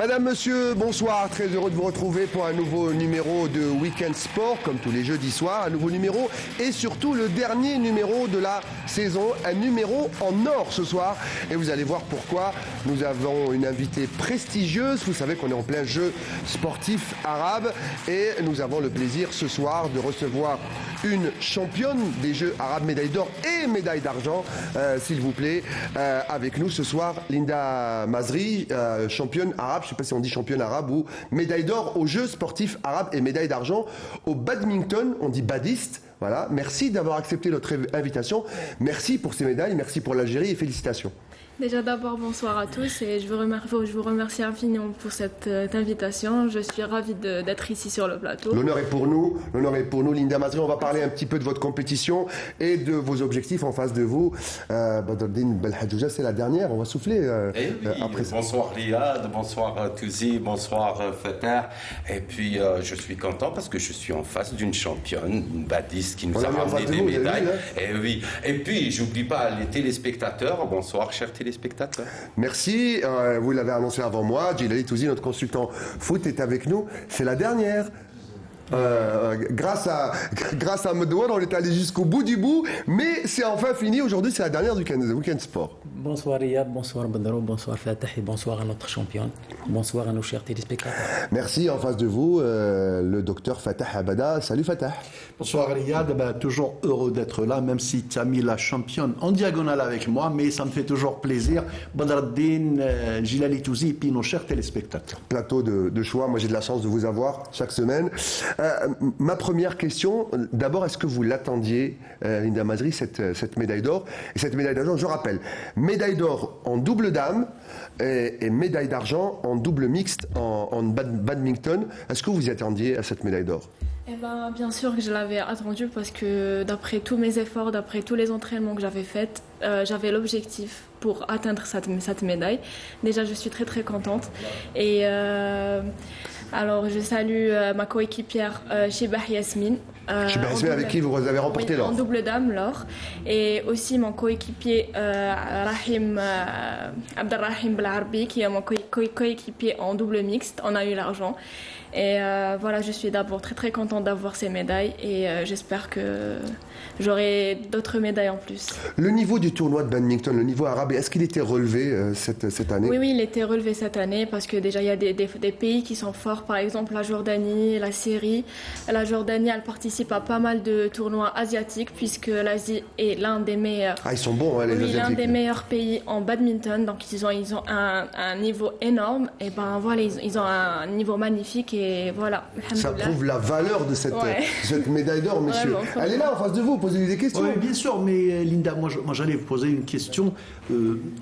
Madame, monsieur, bonsoir. Très heureux de vous retrouver pour un nouveau numéro de Week-end Sport, comme tous les jeudis soirs. Un nouveau numéro et surtout le dernier numéro de la saison. Un numéro en or ce soir. Et vous allez voir pourquoi. Nous avons une invitée prestigieuse. Vous savez qu'on est en plein jeu sportif arabe. Et nous avons le plaisir ce soir de recevoir une championne des Jeux arabes, médaille d'or et médaille d'argent, s'il vous plaît. Avec nous ce soir, Linda Mazri, championne arabe. Je ne sais pas si on dit championne arabe ou médaille d'or aux Jeux sportifs arabes et médaille d'argent au badminton. On dit badiste. Voilà. Merci d'avoir accepté notre invitation. Merci pour ces médailles. Merci pour l'Algérie et félicitations. Déjà d'abord bonsoir à tous et je vous remercie infiniment pour cette invitation. Je suis ravie d'être ici sur le plateau. L'honneur est pour nous, Linda Mazri. On va parler un petit peu de votre compétition et de vos objectifs en face de vous. Badreddine Belhadjouja, c'est la dernière, on va souffler après ça. Bonsoir Riyad, bonsoir Touzi, bonsoir Fatah. Et puis je suis content parce que je suis en face d'une championne, une badiste qui nous a ramené des médailles. Et oui. Et puis j'oublie pas les téléspectateurs. Bonsoir chers téléspectateurs. Merci, vous l'avez annoncé avant moi, Djilali Touzi, notre consultant foot, est avec nous. C'est la dernière. Grâce à Medouane, on est allé jusqu'au bout du bout, mais c'est enfin fini. Aujourd'hui, c'est la dernière du Week-end Sport. Bonsoir Riyad, bonsoir Badro, bonsoir Fatah et bonsoir à notre championne. Bonsoir à nos chers téléspectateurs. Merci, en face de vous, le docteur Fatah Abada. Salut Fatah. Bonsoir Riyad, toujours heureux d'être là, même si tu as mis la championne en diagonale avec moi, mais ça me fait toujours plaisir. Badreddine, Djilali Touzi et puis nos chers téléspectateurs. Plateau de choix, moi j'ai de la chance de vous avoir chaque semaine. Ma première question, d'abord, est-ce que vous l'attendiez, Linda Mazri, cette médaille d'or? Et cette médaille d'argent, je rappelle, médaille d'or en double dame et médaille d'argent en double mixte en badminton. Est-ce que vous y attendiez à cette médaille d'or? Eh ben, bien sûr que je l'avais attendu parce que d'après tous mes efforts, d'après tous les entraînements que j'avais faits, j'avais l'objectif pour atteindre cette médaille. Déjà, je suis très très contente. Et alors, je salue ma coéquipière Shibah Yasmine. Shibah Yasmine, avec qui vous avez remporté l'or. En double dame, l'or. Et aussi mon coéquipier Rahim Abdelrahim Belarbi, qui est mon coéquipier en double mixte. On a eu l'argent. Et voilà, je suis d'abord très très contente d'avoir ces médailles et j'espère que j'aurai d'autres médailles en plus. Le niveau du tournoi de badminton, le niveau arabe, est-ce qu'il était relevé cette année? Oui, il était relevé cette année parce que déjà il y a des pays qui sont forts, par exemple la Jordanie, la Syrie. La Jordanie, elle participe à pas mal de tournois asiatiques puisque l'Asie est l'un des meilleurs. Ah, ils sont bons, hein, les Asiatiques. L'un des meilleurs pays en badminton, donc ils ont un niveau énorme et ben voilà, ils ont un niveau magnifique. Et voilà, ça prouve la valeur de cette médaille d'or, messieurs. Vraiment, elle est là en face de vous, posez-lui des questions. Oui, bien sûr, mais Linda, moi j'allais vous poser une question.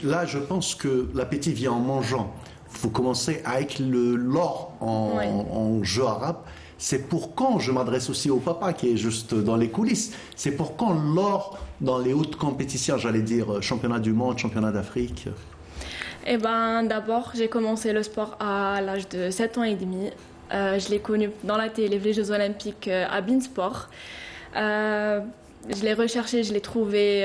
Là, je pense que l'appétit vient en mangeant. Il faut commencer avec l'or en jeu arabe. C'est pour quand, je m'adresse aussi au papa qui est juste dans les coulisses, c'est pour quand l'or dans les hautes compétitions, j'allais dire championnat du monde, championnat d'Afrique? Eh ben, d'abord, j'ai commencé le sport à l'âge de 7 ans et demi. Je l'ai connu dans la télé, les Jeux Olympiques à Beansport. Je l'ai recherché, je l'ai trouvé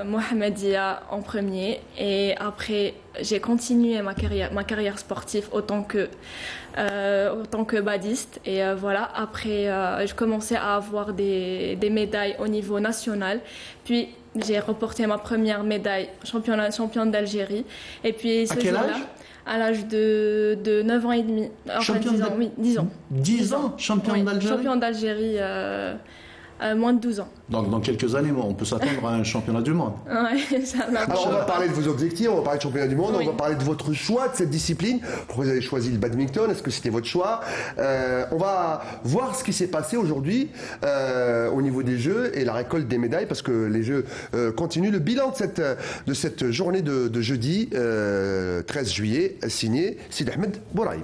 Mohamedia en premier. Et après, j'ai continué ma carrière sportive autant que badiste. Et voilà, après, je commençais à avoir des médailles au niveau national. Puis, j'ai remporté ma première médaille championne d'Algérie. Et puis, à quel âge? À l'âge de 9 ans et demi. Enfin, 10 ans, oui, 10 ans. 10 ans, championne d'Algérie? Championne d'Algérie, moins de 12 ans. Donc, dans quelques années, on peut s'attendre à un championnat du monde. Ouais, ça va. Alors, on va parler de vos objectifs, on va parler de championnat du monde, on va parler de votre choix de cette discipline. Pourquoi vous avez choisi le badminton? Est-ce que c'était votre choix? On va voir ce qui s'est passé aujourd'hui au niveau des Jeux et la récolte des médailles, parce que les Jeux continuent. Le bilan de cette journée de jeudi 13 juillet, signé Sid Ahmed Bouraïb.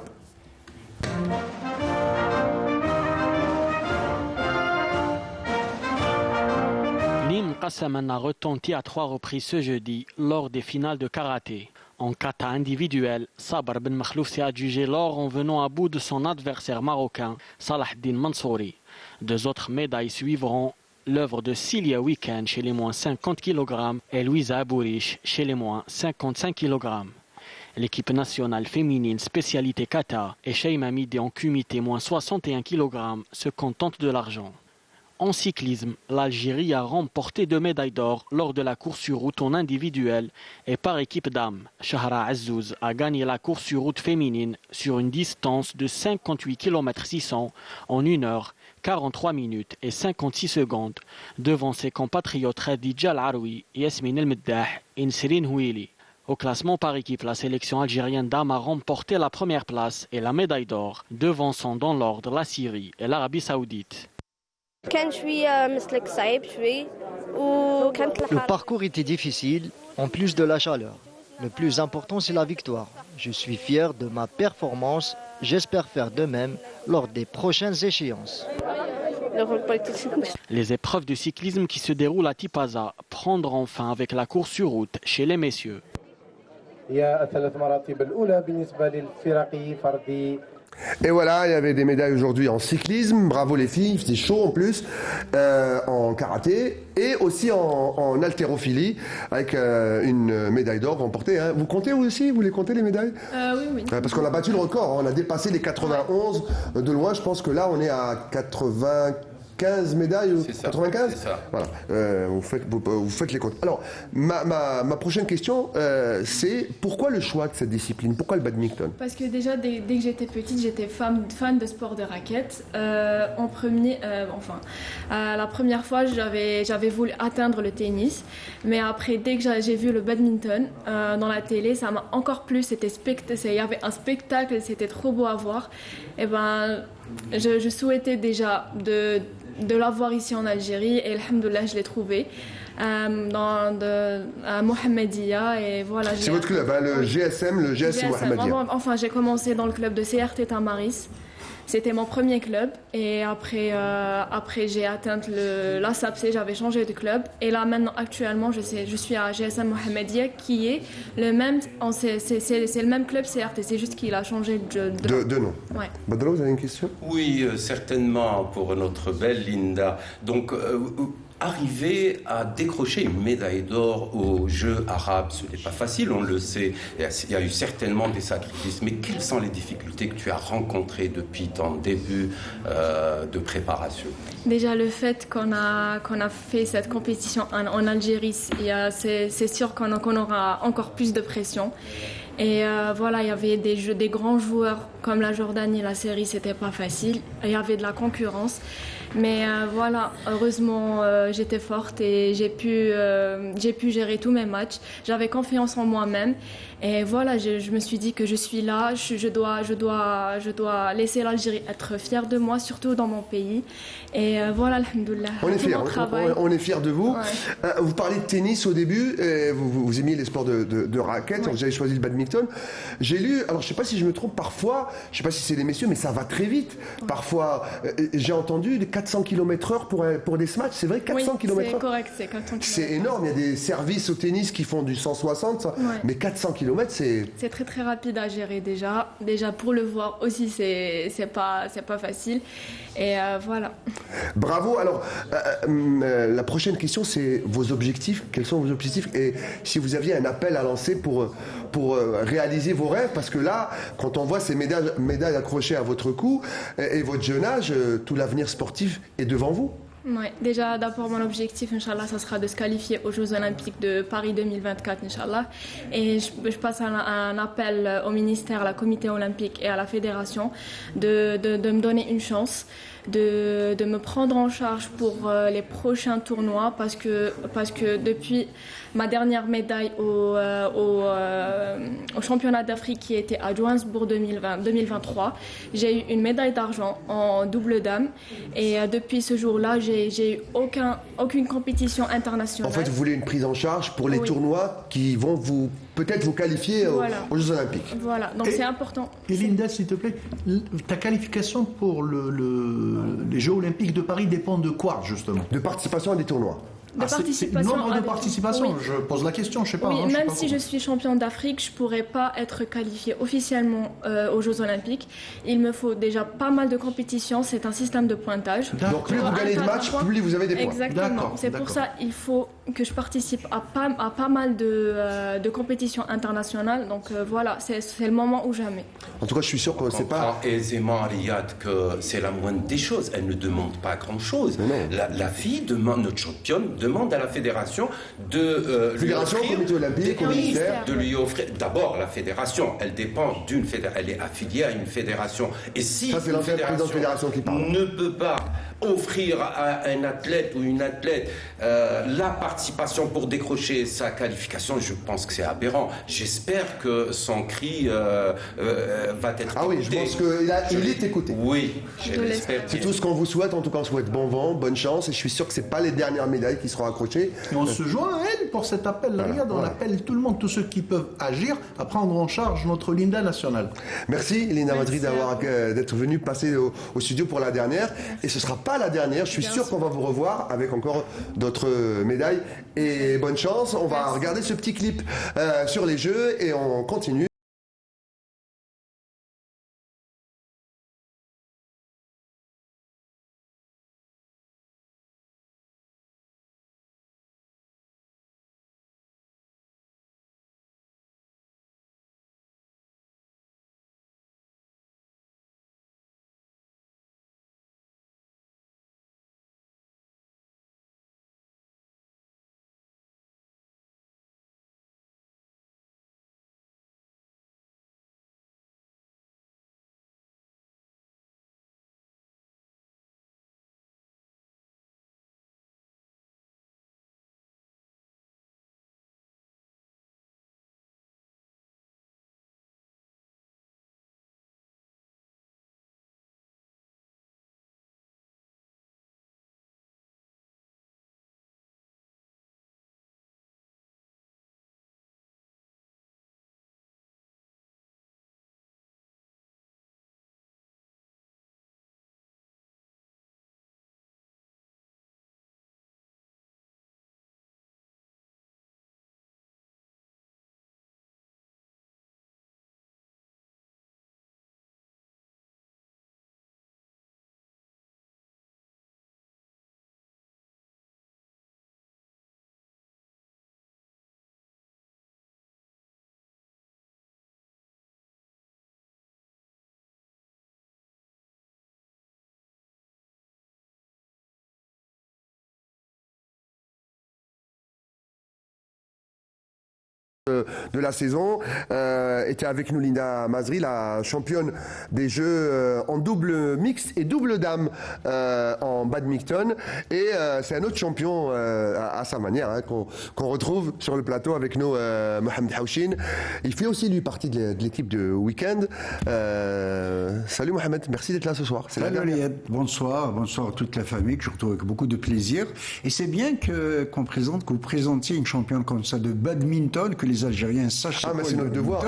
Qassaman a retenti à 3 reprises ce jeudi lors des finales de karaté. En kata individuel, Sabr Ben Makhlouf s'est adjugé l'or en venant à bout de son adversaire marocain, Salah Din Mansouri. 2 autres médailles suivront, l'œuvre de Cilia Weekend chez les moins 50 kg et Louisa Abourish chez les moins 55 kg. L'équipe nationale féminine spécialité kata et Sheima Midé en kumité moins 61 kg se contente de l'argent. En cyclisme, l'Algérie a remporté 2 médailles d'or lors de la course sur route en individuel et par équipe dames. Shahra Azzouz a gagné la course sur route féminine sur une distance de 58 km 600 en 1 heure, 43 minutes et 56 secondes devant ses compatriotes Khadija Al-Aroui, Yasmine El-Meddah et Nsrine Houili. Au classement par équipe, la sélection algérienne dames a remporté la première place et la médaille d'or, devançant dans l'ordre la Syrie et l'Arabie Saoudite. Le parcours était difficile, en plus de la chaleur. Le plus important, c'est la victoire. Je suis fier de ma performance. J'espère faire de même lors des prochaines échéances. Les épreuves de cyclisme qui se déroulent à Tipaza prendront fin avec la course sur route chez les messieurs. Et voilà, il y avait des médailles aujourd'hui en cyclisme, bravo les filles, il faisait chaud en plus, en karaté et aussi en haltérophilie avec une médaille d'or remportée. Hein. Vous comptez vous aussi, vous les comptez les médailles? Oui. Parce qu'on a battu le record, hein. On a dépassé les 91 de loin, je pense que là on est à 95 médailles, 95 c'est ça. Voilà, vous faites les comptes. Alors, ma prochaine question, c'est pourquoi le choix de cette discipline? Pourquoi le badminton? Parce que déjà, dès que j'étais petite, j'étais fan de sport de raquettes. La première fois, j'avais voulu atteindre le tennis. Mais après, dès que j'ai vu le badminton dans la télé, ça m'a encore plus. Il y avait un spectacle, c'était trop beau à voir. Et je souhaitais déjà de l'avoir ici en Algérie et alhamdoulilah je l'ai trouvé à Mohammedia et voilà. C'est votre club, hein, le GSM, le GSM Mohammedia. Enfin, j'ai commencé dans le club de CRT Tamaris. C'était mon premier club et après j'ai atteint la SAPC, j'avais changé de club et là maintenant actuellement je suis à GSM Mohammedia qui est le même, c'est le même club CRT, c'est juste qu'il a changé de nom. Ouais. Badro, vous avez une question? Oui, certainement pour notre belle Linda. Donc, arriver à décrocher une médaille d'or aux Jeux arabes, ce n'est pas facile, on le sait. Il y a eu certainement des sacrifices. Mais quelles sont les difficultés que tu as rencontrées depuis ton début de préparation? Déjà, le fait qu'on a fait cette compétition en Algérie, c'est sûr qu'on aura encore plus de pression. Et voilà, il y avait des grands joueurs comme la Jordanie, la Syrie, c'était pas facile. Il y avait de la concurrence. Mais voilà, heureusement, j'étais forte et j'ai pu gérer tous mes matchs. J'avais confiance en moi-même. Et voilà, je me suis dit que je suis là, je dois laisser l'Algérie être fière de moi, surtout dans mon pays. Et voilà, alhamdoulilah. On est fiers de vous. Ouais. Vous parlez de tennis au début, vous aimiez les sports de raquettes, ouais. Vous avez choisi le badminton. J'ai lu, alors je ne sais pas si je me trompe, parfois, je ne sais pas si c'est les messieurs, mais ça va très vite. Ouais. Parfois, j'ai entendu 400 km/h pour des matchs, c'est vrai, 400 km/h. C'est correct, c'est 400 km/h. C'est énorme, il y a des services au tennis qui font du 160, ouais. Mais 400 km, c'est très très rapide à gérer déjà. Déjà pour le voir aussi, c'est pas facile. Et voilà. Bravo. Alors, la prochaine question, c'est vos objectifs. Quels sont vos objectifs? Et si vous aviez un appel à lancer pour réaliser vos rêves, parce que là, quand on voit ces médailles accrochées à votre cou et votre jeune âge, tout l'avenir sportif est devant vous. Oui, déjà d'abord mon objectif, Inch'Allah, ça sera de se qualifier aux Jeux Olympiques de Paris 2024, Inch'Allah. Et je passe un appel au ministère, à la Comité Olympique et à la Fédération de me donner une chance, de me prendre en charge pour les prochains tournois parce que depuis ma dernière médaille au championnat d'Afrique qui était à Johannesburg 2023, j'ai eu une médaille d'argent en double dame et depuis ce jour-là, j'ai eu aucune compétition internationale. En fait, vous voulez une prise en charge pour les tournois qui vont peut-être vous qualifier aux Jeux Olympiques. Voilà, donc c'est important. Et Linda, s'il te plaît, ta qualification pour les Jeux Olympiques de Paris dépend de quoi, justement? De participation à des tournois. Nombre de participations, oui. Je pose la question, je ne sais pas. Oui, même si je suis championne d'Afrique, je ne pourrais pas être qualifiée officiellement aux Jeux Olympiques. Il me faut déjà pas mal de compétitions, c'est un système de pointage. Donc plus vous gagnez de matchs, plus vous avez des points. Exactement, c'est pour ça qu'il faut que je participe à pas mal de compétitions internationales. Donc voilà, c'est le moment ou jamais. En tout cas, je suis sûr que c'est pas... aisément, Riyad, que c'est la moindre des choses. Elle ne demande pas grand-chose. La fille demande, notre championne, demande à la fédération de lui offrir... Comité olympique, ministère... De lui offrir... D'abord, la fédération, elle dépend d'une fédération. Elle est affiliée à une fédération. Et si ça, c'est l'ancien président de fédération qui parle. Ne peut pas offrir à un athlète ou une athlète la participation pour décrocher sa qualification, je pense que c'est aberrant. J'espère que son cri va être écouté. Ah oui, je pense qu'il est écouté. Oui, je l'espère. C'est tout ce qu'on vous souhaite. En tout cas, on souhaite bon vent, bonne chance. Et je suis sûr que ce n'est pas les dernières médailles qui seront accrochées. Et on se joint à elle pour cet appel. Voilà, regarde, on appelle tout le monde, tous ceux qui peuvent agir, à prendre en charge notre Linda nationale. Merci, Linda Madrid, d'être venue passer au studio pour la dernière. Et ce ne sera pas la dernière. Je suis sûr qu'on va vous revoir avec encore d'autres médailles. Et bonne chance. On va regarder ce petit clip sur les Jeux et on continue. De la saison était avec nous Linda Mazri, la championne des Jeux en double mixte et double dame en badminton, et c'est un autre champion à sa manière qu'on retrouve sur le plateau avec nous, Mohamed Haouchine. Il fait aussi lui partie de l'équipe de Weekend. Salut Mohamed, merci d'être là ce soir. Salut Riyad, bonsoir à toute la famille que je retrouve avec beaucoup de plaisir, et c'est bien que vous présentiez une championne comme ça de badminton, que les Algériens sachent. Ah, mais c'est notre devoir.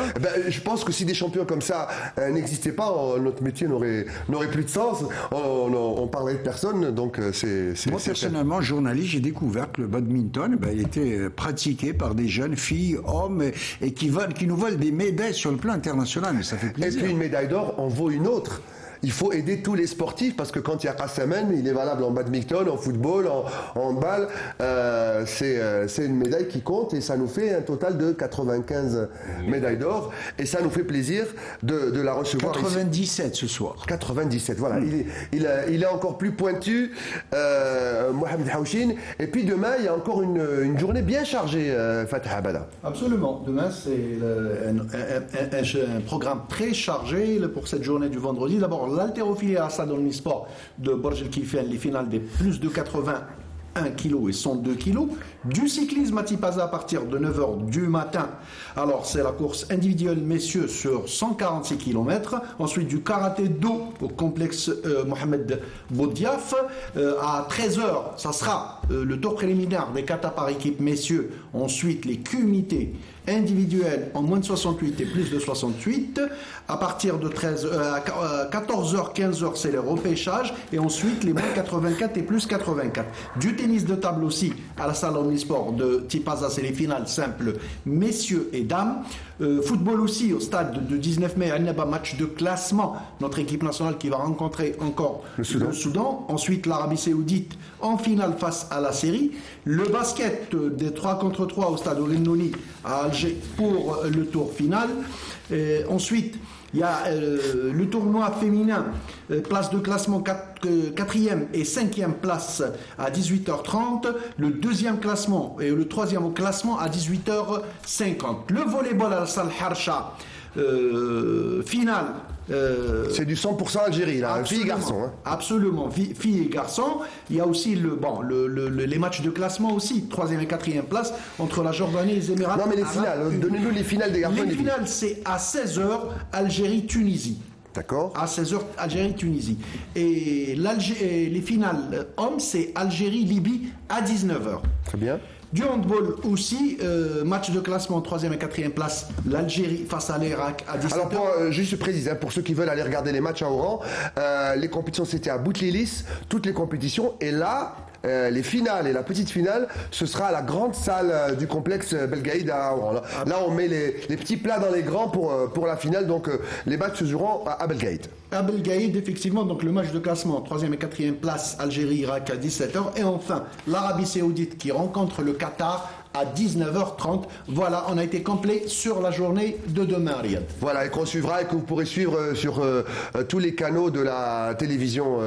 Je pense que si des champions comme ça n'existaient pas, notre métier n'aurait plus de sens. On parlerait de personne, donc c'est. Moi, personnellement, journaliste, j'ai découvert que le badminton était pratiqué par des jeunes filles, hommes, et qui nous volent des médailles sur le plan international. Mais ça fait plaisir. Et puis une médaille d'or en vaut une autre. Il faut aider tous les sportifs, parce que quand il y a Kassamen, il est valable en badminton, en football, en handball. C'est une médaille qui compte, et ça nous fait un total de 95 médailles d'or. Et ça nous fait plaisir de la recevoir 97 ici. Ce soir. 97, voilà. Il est encore plus pointu, Mohamed Haouchine. Et puis demain, il y a encore une journée bien chargée, Fatah Abada. Absolument. Demain, c'est un programme très chargé pour cette journée du vendredi. D'abord, l'haltérophilie à Assad Omnisport de Borj El Kifel, les finales des plus de 81 kg et 102 kg. Du cyclisme à Tipaza à partir de 9h du matin. Alors, c'est la course individuelle messieurs sur 146 km. Ensuite, du karaté do au complexe Mohamed Boudiaf. À 13h, ça sera le tour préliminaire des katas par équipe messieurs. Ensuite, les QMT individuel en moins de 68 et plus de 68. À partir de 14h, 15h, c'est le repêchage. Et ensuite, les moins de 84 et plus 84. Du tennis de table aussi à la salle omnisport de Tipaza, c'est les finales simples, messieurs et dames. Football aussi, au stade de 19 mai, un match de classement. Notre équipe nationale qui va rencontrer encore le Soudan. Ensuite, l'Arabie Saoudite en finale face à la Syrie. Le basket des 3 contre 3 au stade Oulenouni à Alger pour le tour final. Ensuite, il y a le tournoi féminin, place de classement 4e et 5e place à 18h30, le 2e classement et le 3e classement à 18h50. Le volleyball à la salle Harsha, finale. C'est du 100% Algérie, là, filles et garçons. Hein. Absolument, filles et garçons. Il y a aussi les matchs de classement aussi, 3e et 4e place, entre la Jordanie et les Émirats. Non, mais les finales, donnez-nous les finales des garçons. Les finales, c'est à 16h, Algérie-Tunisie. D'accord. À 16h, Algérie-Tunisie. Et les finales hommes, c'est Algérie-Libye à 19h. Très bien. Du handball aussi, match de classement 3e et 4e place, l'Algérie face à l'Irak à 17h. Alors, juste précise, hein, pour ceux qui veulent aller regarder les matchs à Oran, les compétitions c'était à Boutlilis, toutes les compétitions, et là, les finales et la petite finale, ce sera à la grande salle du complexe Belgaïd à Oran. Là, on met les petits plats dans les grands pour la finale, donc les matchs se joueront à Belgaïd. À Belgaïd, effectivement, donc le match de classement, 3e et 4e place, Algérie-Irak à 17h. Et enfin, l'Arabie Saoudite qui rencontre le Qatar à 19h30. Voilà, on a été complet sur la journée de demain, Riyad. Voilà, et qu'on suivra et que vous pourrez suivre sur tous les canaux de la télévision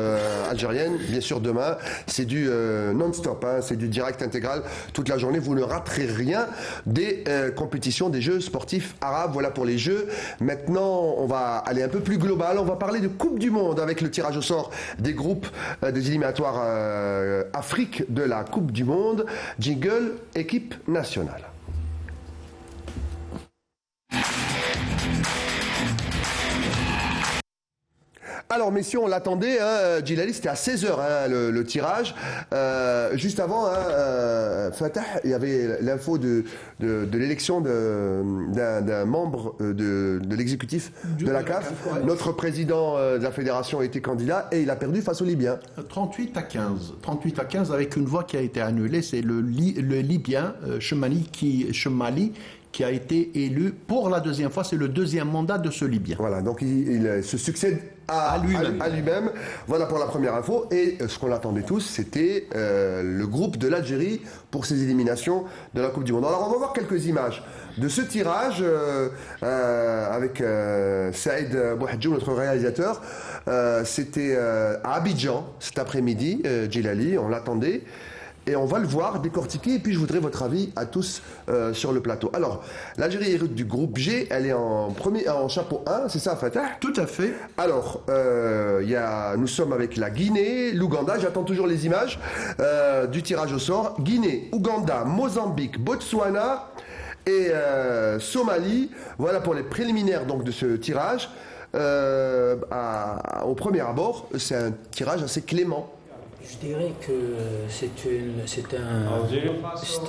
algérienne. Bien sûr, demain, c'est du non-stop, hein, c'est du direct intégral toute la journée. Vous ne raterez rien des compétitions, des Jeux sportifs arabes. Voilà pour les Jeux. Maintenant, on va aller un peu plus global. On va parler de Coupe du Monde avec le tirage au sort des groupes des éliminatoires Afrique de la Coupe du Monde. Jingle, équipe nationale. Alors messieurs, on l'attendait, hein, Djilali, c'était à 16h hein, le tirage. Juste avant, hein, Fatah, il y avait l'info de l'élection d'un membre de l'exécutif de la CAF. Ouais. Notre président de la fédération a été candidat et il a perdu face aux Libyens. 38 à 15. 38 à 15 avec une voix qui a été annulée. C'est le Libyen Chemali qui a été élu pour la deuxième fois. C'est le deuxième mandat de ce Libyen. Voilà, donc il se succède à lui-même. Voilà pour la première info. Et ce qu'on attendait tous, c'était le groupe de l'Algérie pour ses éliminations de la Coupe du Monde. Alors on va voir quelques images de ce tirage avec Saïd Bouhadjou, notre réalisateur. C'était à Abidjan cet après-midi, Djilali, on l'attendait. Et on va le voir, décortiquer, et puis je voudrais votre avis à tous sur le plateau. Alors, l'Algérie est du groupe G, elle est en chapeau 1, c'est ça, Fatah? Tout à fait. Alors, nous sommes avec la Guinée, l'Ouganda, j'attends toujours les images du tirage au sort. Guinée, Ouganda, Mozambique, Botswana et Somalie. Voilà pour les préliminaires donc, de ce tirage. Au premier abord, c'est un tirage assez clément. Je dirais que c'est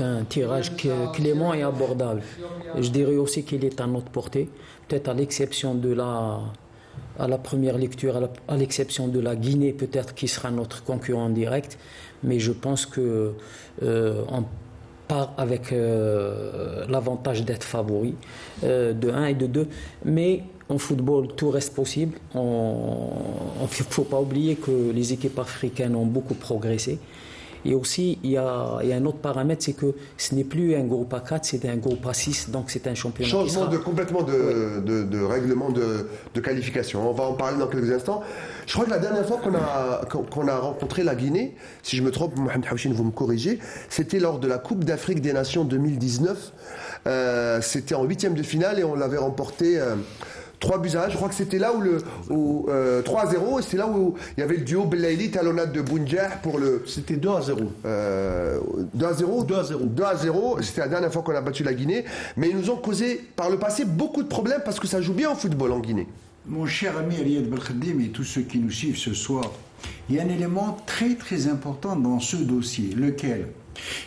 un tirage clément et abordable. Je dirais aussi qu'il est à notre portée, peut-être à l'exception de à la première lecture, à l'exception de la Guinée, peut-être qui sera notre concurrent direct, mais je pense que on part avec l'avantage d'être favori de 1 et de 2, mais en football, tout reste possible. Il ne faut pas oublier que les équipes africaines ont beaucoup progressé. Et aussi, il y a un autre paramètre, c'est que ce n'est plus un groupe A4, c'est un groupe A6, donc c'est un championnat. Changement complètement de règlement de qualification. On va en parler dans quelques instants. Je crois que la dernière fois qu'on a rencontré la Guinée, si je me trompe, Mohamed Houchine, vous me corrigez, c'était lors de la Coupe d'Afrique des Nations 2019. C'était en 8e de finale et on l'avait remporté 3-1. Je crois que c'était là où 3-0, et c'est là où il y avait le duo Belaïli talonnade de Bounjah pour le. C'était 2-0. 2-0. C'était la dernière fois qu'on a battu la Guinée. Mais ils nous ont causé par le passé beaucoup de problèmes parce que ça joue bien au football en Guinée. Mon cher ami Riyad Belkhadim et tous ceux qui nous suivent ce soir, il y a un élément très très important dans ce dossier. Lequel?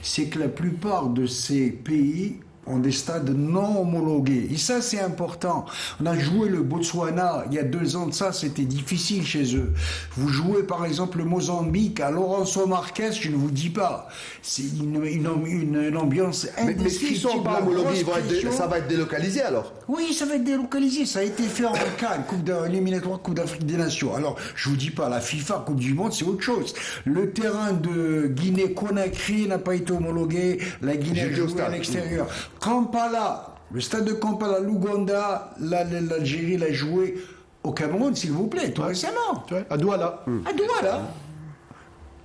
C'est que la plupart de ces pays ont des stades non homologués. Et ça, c'est important. On a joué le Botswana il y a 2 ans de ça, c'était difficile chez eux. Vous jouez par exemple le Mozambique à Lourenço Marques, je ne vous dis pas. C'est une ambiance indescriptible. Mais s'ils ne sont pas homologués, ça va être délocalisé alors? Oui, ça va être délocalisé. Ça a été fait en CAN, Coupe éliminatoire, Coupe d'Afrique des Nations. Alors, je vous dis pas, la FIFA, Coupe du Monde, c'est autre chose. Le terrain de Guinée-Conakry n'a pas été homologué. La Guinée a joué à l'extérieur. Kampala, le stade de Kampala, l'Ouganda, l'Algérie l'a joué au Cameroun, s'il vous plaît, tout récemment. À Douala. À Douala.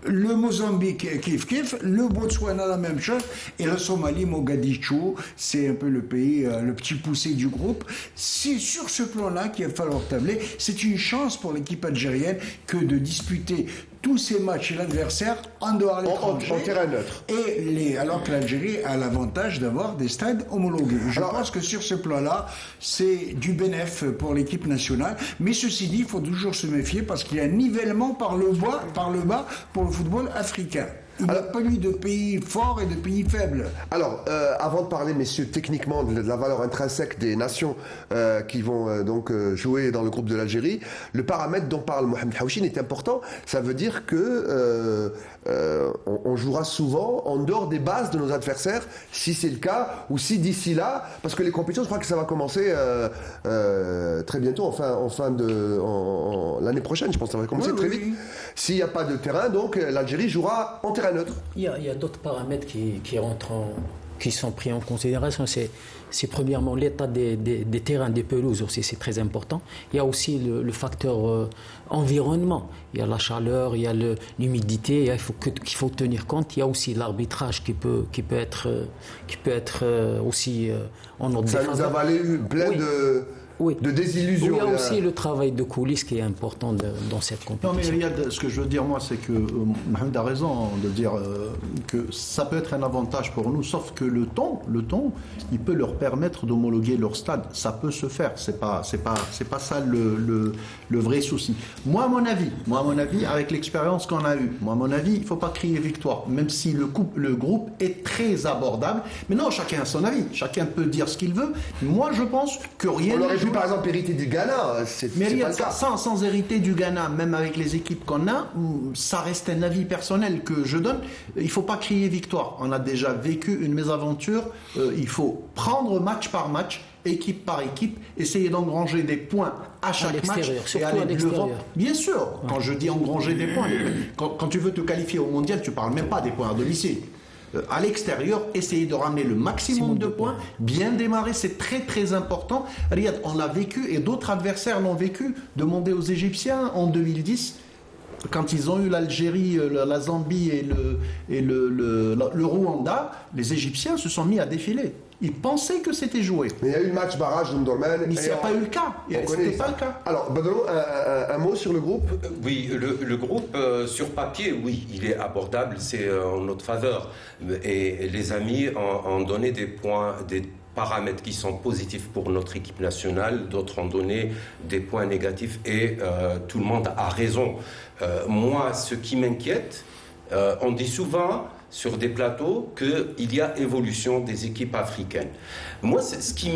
Le Mozambique, kiff, le Botswana, la même chose, et la Somalie, Mogadiscio, c'est un peu le pays, le petit poussé du groupe. C'est sur ce plan-là qu'il va falloir tabler. C'est une chance pour l'équipe algérienne que de disputer tous ces matchs et l'adversaire en dehors de l'étranger. En terrain neutre. Alors que l'Algérie a l'avantage d'avoir des stades homologués. Je pense que sur ce plan-là, c'est du bénéf pour l'équipe nationale. Mais ceci dit, il faut toujours se méfier parce qu'il y a un nivellement par le bas pour le football africain. Il n'y a pas eu de pays forts et de pays faibles. Alors, avant de parler, messieurs, techniquement de la valeur intrinsèque des nations qui vont donc jouer dans le groupe de l'Algérie, le paramètre dont parle Mohamed Haouchine est important. Ça veut dire que on jouera souvent en dehors des bases de nos adversaires, si c'est le cas, ou si d'ici là, parce que les compétitions, je crois que ça va commencer très bientôt, l'année prochaine, je pense que ça va commencer très vite. S'il n'y a pas de terrain, donc l'Algérie jouera en terrain neutre. Il y a d'autres paramètres qui sont pris en considération. C'est premièrement l'état des terrains, des pelouses aussi, c'est très important. Il y a aussi le facteur environnement. Il y a la chaleur, il y a l'humidité, qu'il faut tenir compte. Il y a aussi l'arbitrage qui peut être aussi en notre défaveur. Ça nous a valu plein de désillusions. Il y a aussi le travail de coulisses qui est important dans cette compétition. Non mais Riyad, ce que je veux dire moi, c'est que Mohamed a raison de dire que ça peut être un avantage pour nous, sauf que le temps, il peut leur permettre d'homologuer leur stade. Ça peut se faire. C'est pas ça le vrai souci. Moi à mon avis, avec l'expérience qu'on a eue, il faut pas crier victoire, même si le groupe est très abordable. Mais non, chacun a son avis. Chacun peut dire ce qu'il veut. Moi, je pense que rien. Par exemple, hériter du Ghana, mais pas le cas. Sans hériter du Ghana, même avec les équipes qu'on a, ça reste un avis personnel que je donne. Il ne faut pas crier victoire. On a déjà vécu une mésaventure. Il faut prendre match par match, équipe par équipe, essayer d'engranger des points à chaque match et aller de l'avant. Bien sûr, quand je dis engranger des points, quand tu veux te qualifier au mondial, tu ne parles même pas des points à domicile. À l'extérieur, essayer de ramener le maximum de points, bien démarrer, c'est très très important. Riyad, on l'a vécu et d'autres adversaires l'ont vécu. Demandez aux Égyptiens en 2010, quand ils ont eu l'Algérie, la Zambie et le Rwanda, les Égyptiens se sont mis à défiler. Ils pensaient que c'était joué. Mais il y a eu le match barrage d'Omdurman. Mais il n'y a pas eu le cas. C'était pas le cas. Alors, Badalo, un mot sur le groupe? Oui, le groupe, sur papier, oui, il est abordable, c'est en notre faveur. Et les amis ont donné des points, des paramètres qui sont positifs pour notre équipe nationale, d'autres ont donné des points négatifs et tout le monde a raison. Moi, ce qui m'inquiète, on dit souvent sur des plateaux qu'il y a évolution des équipes africaines. Moi, ce qui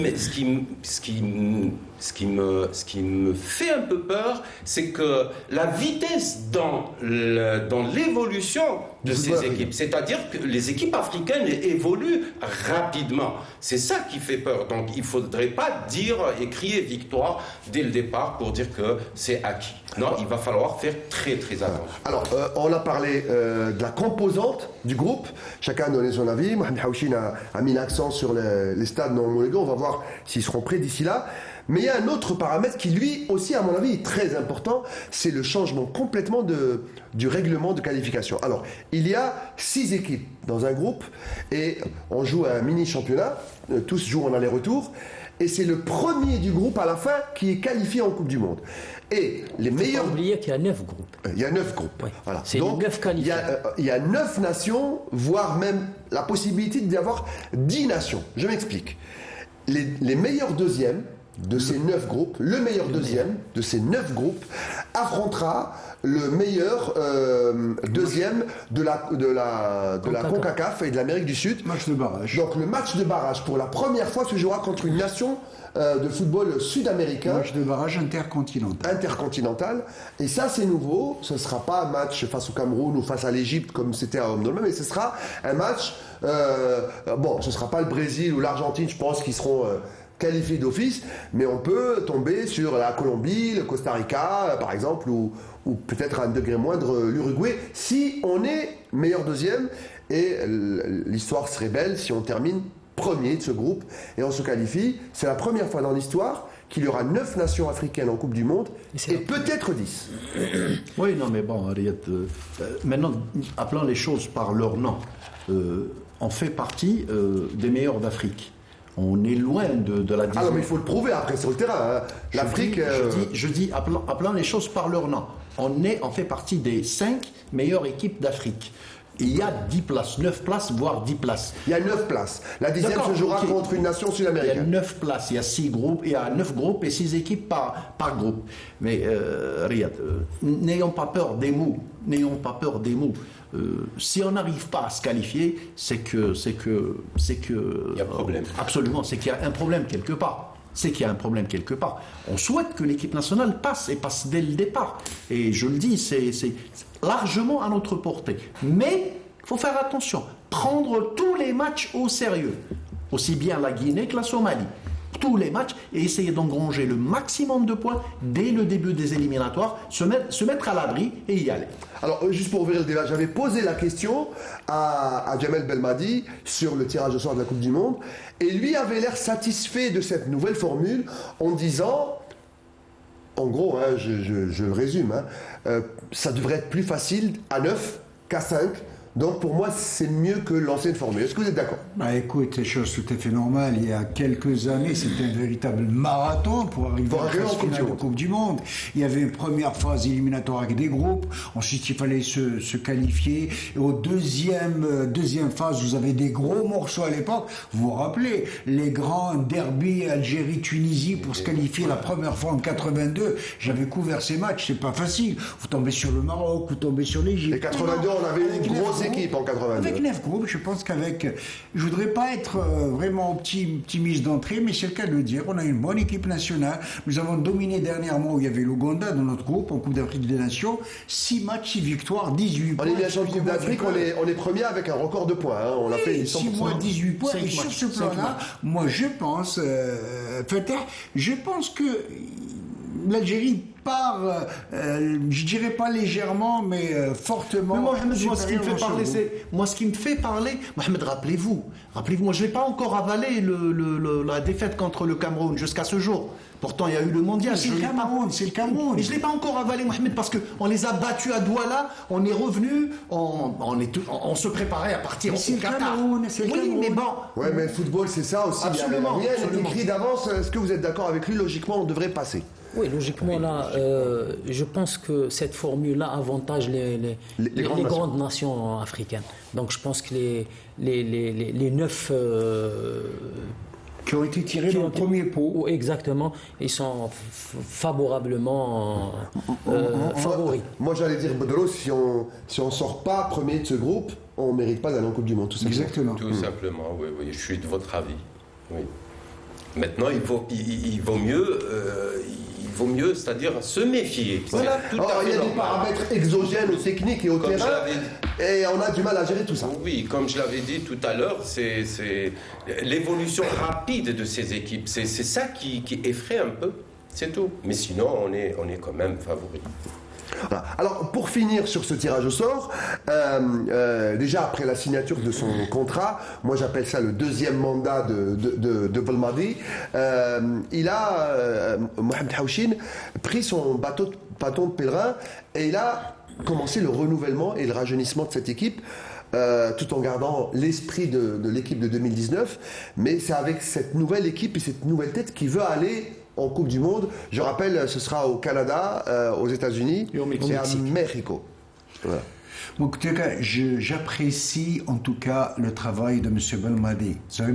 me fait un peu peur, c'est que la vitesse dans l'évolution de ces équipes, c'est-à-dire que les équipes africaines évoluent rapidement. C'est ça qui fait peur. Donc, il ne faudrait pas dire et crier victoire dès le départ pour dire que c'est acquis. Non, il va falloir faire très très attention. Alors, on a parlé de la composante du groupe. Chacun a donné son avis. Mohamed Haouchine a mis l'accent sur les stades non homologués. On va voir s'ils seront prêts d'ici là. Mais il y a un autre paramètre qui, lui aussi, à mon avis, est très important. C'est le changement complètement du règlement de qualification. Alors, il y a 6 équipes dans un groupe et on joue à un mini-championnat. Tous jouent en aller-retour. Et c'est le premier du groupe à la fin qui est qualifié en Coupe du Monde. Et les meilleurs. Il faut pas oublier qu'il y a 9 groupes. Il y a 9 groupes. Oui. Voilà. C'est donc 9 qualifiés. Il y a 9 nations, voire même la possibilité d'y avoir 10 nations. Je m'explique. Les meilleurs deuxièmes de ces 9 groupes, le meilleur deuxième de ces 9 groupes affrontera le meilleur deuxième de la CONCACAF et de l'Amérique du Sud. Match de barrage. Donc le match de barrage pour la première fois se jouera contre une nation de football sud-américain. Match de barrage intercontinental. Et ça c'est nouveau. Ce ne sera pas un match face au Cameroun ou face à l'Égypte comme c'était à Omdurman, mais ce sera un match. Bon, ce ne sera pas le Brésil ou l'Argentine, je pense, qui seront qualifiés d'office, mais on peut tomber sur la Colombie, le Costa Rica, par exemple, ou peut-être à un degré moindre l'Uruguay, si on est meilleur deuxième. Et l'histoire serait belle si on termine premier de ce groupe et on se qualifie. C'est la première fois dans l'histoire qu'il y aura 9 nations africaines en Coupe du Monde et peut-être 10. Oui, non, mais bon, Riyad, maintenant, appelons les choses par leur nom. On fait partie des meilleurs d'Afrique. On est loin de la dizaine. Ah non, mais il faut le prouver après sur le terrain. Hein. L'Afrique. Je dis appelons les choses par leur nom. On fait partie des 5 meilleures équipes d'Afrique. Il y a 10 places, 9 places, voire 10 places. Il y a 9 places. La 10e se jouera contre une nation sud-américaine. Il y a 9 places, il y a 6 groupes, il y a 9 groupes et 6 équipes par groupe. Mais Riyad, n'ayons pas peur des mots. N'ayons pas peur des mots. Si on n'arrive pas à se qualifier, c'est que il y a un problème. Absolument, c'est qu'il y a un problème quelque part. On souhaite que l'équipe nationale passe et passe dès le départ. Et je le dis, c'est largement à notre portée. Mais il faut faire attention, prendre tous les matchs au sérieux, aussi bien la Guinée que la Somalie. Tous les matchs et essayer d'engranger le maximum de points dès le début des éliminatoires, se mettre à l'abri et y aller. Alors, juste pour ouvrir le débat, j'avais posé la question à Djamel Belmadi sur le tirage au sort de la Coupe du Monde et lui avait l'air satisfait de cette nouvelle formule en disant, en gros, hein, je le résume, ça devrait être plus facile à 9 qu'à 5. Donc pour moi, c'est mieux que l'ancienne formule. Est-ce que vous êtes d'accord ? Bah écoute, c'est chose tout à fait normale. Il y a quelques années, c'était un véritable marathon pour arriver à la finale de Coupe du Monde. Il y avait une première phase éliminatoire avec des groupes. Ensuite, il fallait se qualifier. Et au deuxième phase, vous avez des gros morceaux à l'époque. Vous vous rappelez, les grands derbys Algérie-Tunisie pour se qualifier la première fois en 82. J'avais couvert ces matchs. C'est pas facile. Vous tombez sur le Maroc, vous tombez sur l'Égypte. Et 82, on avait une grosse équipe en 82. Avec 9 groupes, je pense qu'avec... Je voudrais pas être vraiment optimiste d'entrée, mais c'est le cas de le dire. On a une bonne équipe nationale. Nous avons dominé dernièrement où il y avait l'Ouganda dans notre groupe, en Coupe d'Afrique des Nations. 6 matchs, 6 victoires, 18 points. En élimination de Coupe d'Afrique, on est premier avec un record de points. Hein. On a fait 100%. 6 mois, 18 points. Et sur ce plan-là, moi je pense, je pense que l'Algérie part, je dirais pas légèrement, mais fortement. Mais Mohamed, moi, ce qui me fait parler, Mohamed, rappelez-vous, moi, je n'ai pas encore avalé la défaite contre le Cameroun jusqu'à ce jour. Pourtant, il y a eu le mondial. C'est le Cameroun. Mais je ne l'ai pas encore avalé, Mohamed, parce qu'on les a battus à Douala, on est revenu, on se préparait à partir au Qatar. C'est le Cameroun. Mais bon. Ouais, mais le football, c'est ça aussi. Absolument. Rien n'est écrit d'avance. Est-ce que vous êtes d'accord avec lui ? Logiquement, on devrait passer. Oui, logiquement, là, je pense que cette formule-là avantage les grandes nations africaines. Donc, je pense que les 9... qui ont été tirés dans le premier pot. Exactement, ils sont favorablement favoris. Moi, j'allais dire, Bodolo, si on sort pas premier de ce groupe, on ne mérite pas d'aller en Coupe du Monde, tout simplement. Exactement. Tout simplement, oui, je suis de votre avis. Oui. Maintenant, il vaut mieux, c'est-à-dire se méfier. Voilà, il y a des paramètres exogènes aux techniques et au terrain, et on a du mal à gérer tout ça. Oui, comme je l'avais dit tout à l'heure, c'est l'évolution rapide de ces équipes. C'est ça qui effraie un peu, c'est tout. Mais sinon, on est quand même favoris. Voilà. Alors, pour finir sur ce tirage au sort, déjà après la signature de son contrat, moi j'appelle ça le deuxième mandat de Belmadi, il a, Mohamed Haouchine, pris son bâton de pèlerin et il a commencé le renouvellement et le rajeunissement de cette équipe. Tout en gardant l'esprit de l'équipe de 2019, mais c'est avec cette nouvelle équipe et cette nouvelle tête qu'il veut aller en Coupe du Monde. Je rappelle, ce sera au Canada, aux États-Unis et à Mexico. Voilà. Bon, écoutez, j'apprécie en tout cas le travail de M. Belmadi. Vous savez,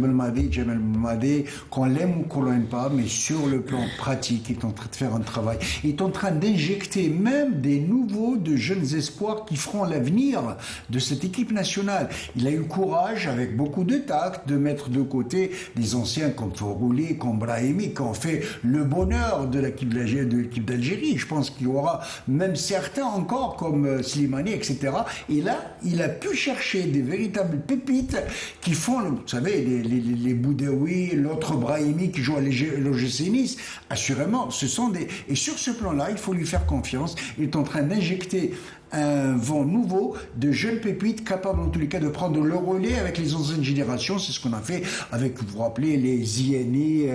Jamal Belmadi, qu'on l'aime ou qu'on l'aime pas, mais sur le plan pratique, il est en train de faire un travail. Il est en train d'injecter même des nouveaux, de jeunes espoirs qui feront l'avenir de cette équipe nationale. Il a eu le courage, avec beaucoup de tact, de mettre de côté des anciens comme Forouli, comme Brahimi, qui ont fait le bonheur de l'équipe d'Algérie. Je pense qu'il y aura même certains encore, comme Slimani, etc. Et là, il a pu chercher des véritables pépites qui font, vous savez, les Boudaoui, l'autre Brahimi qui joue à l'OGC Nice. Assurément, ce sont des... Et sur ce plan-là, il faut lui faire confiance. Il est en train d'injecter un vent nouveau de jeunes pépites capables en tous les cas de prendre le relais avec les anciennes générations. C'est ce qu'on a fait avec, vous vous rappelez, les Ziani,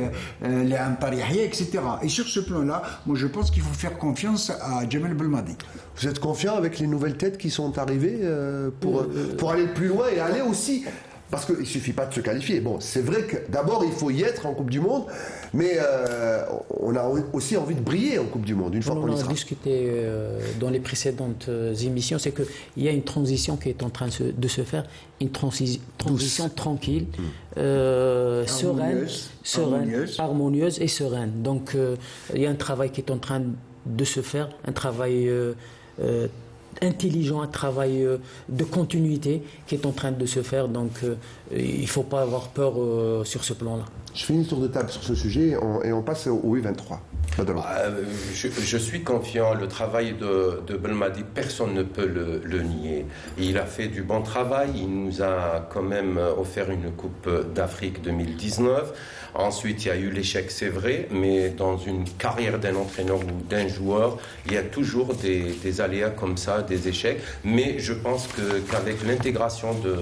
les Amparihi, etc. Et sur ce plan-là, moi je pense qu'il faut faire confiance à Jamal Belmadi. Vous êtes confiant avec les nouvelles têtes qui sont arrivées pour aller plus loin et aller aussi... Parce qu'il ne suffit pas de se qualifier. Bon, c'est vrai que d'abord, il faut y être en Coupe du Monde, mais on a aussi envie de briller en Coupe du Monde, une fois qu'on y sera. On a discuté dans les précédentes émissions, c'est qu'il y a une transition qui est en train de se faire, une transition tranquille, sereine, harmonieuse et sereine. Donc, il y a un travail qui est en train de se faire, un travail... intelligent, un travail de continuité qui est en train de se faire, donc il ne faut pas avoir peur sur ce plan-là. Je finis le tour de table sur ce sujet et on passe au U23. Je suis confiant, le travail de Belmadi, personne ne peut le nier. Il a fait du bon travail, il nous a quand même offert une Coupe d'Afrique 2019. Ensuite, il y a eu l'échec, c'est vrai, mais dans une carrière d'un entraîneur ou d'un joueur, il y a toujours des aléas comme ça, des échecs. Mais je pense qu'avec l'intégration de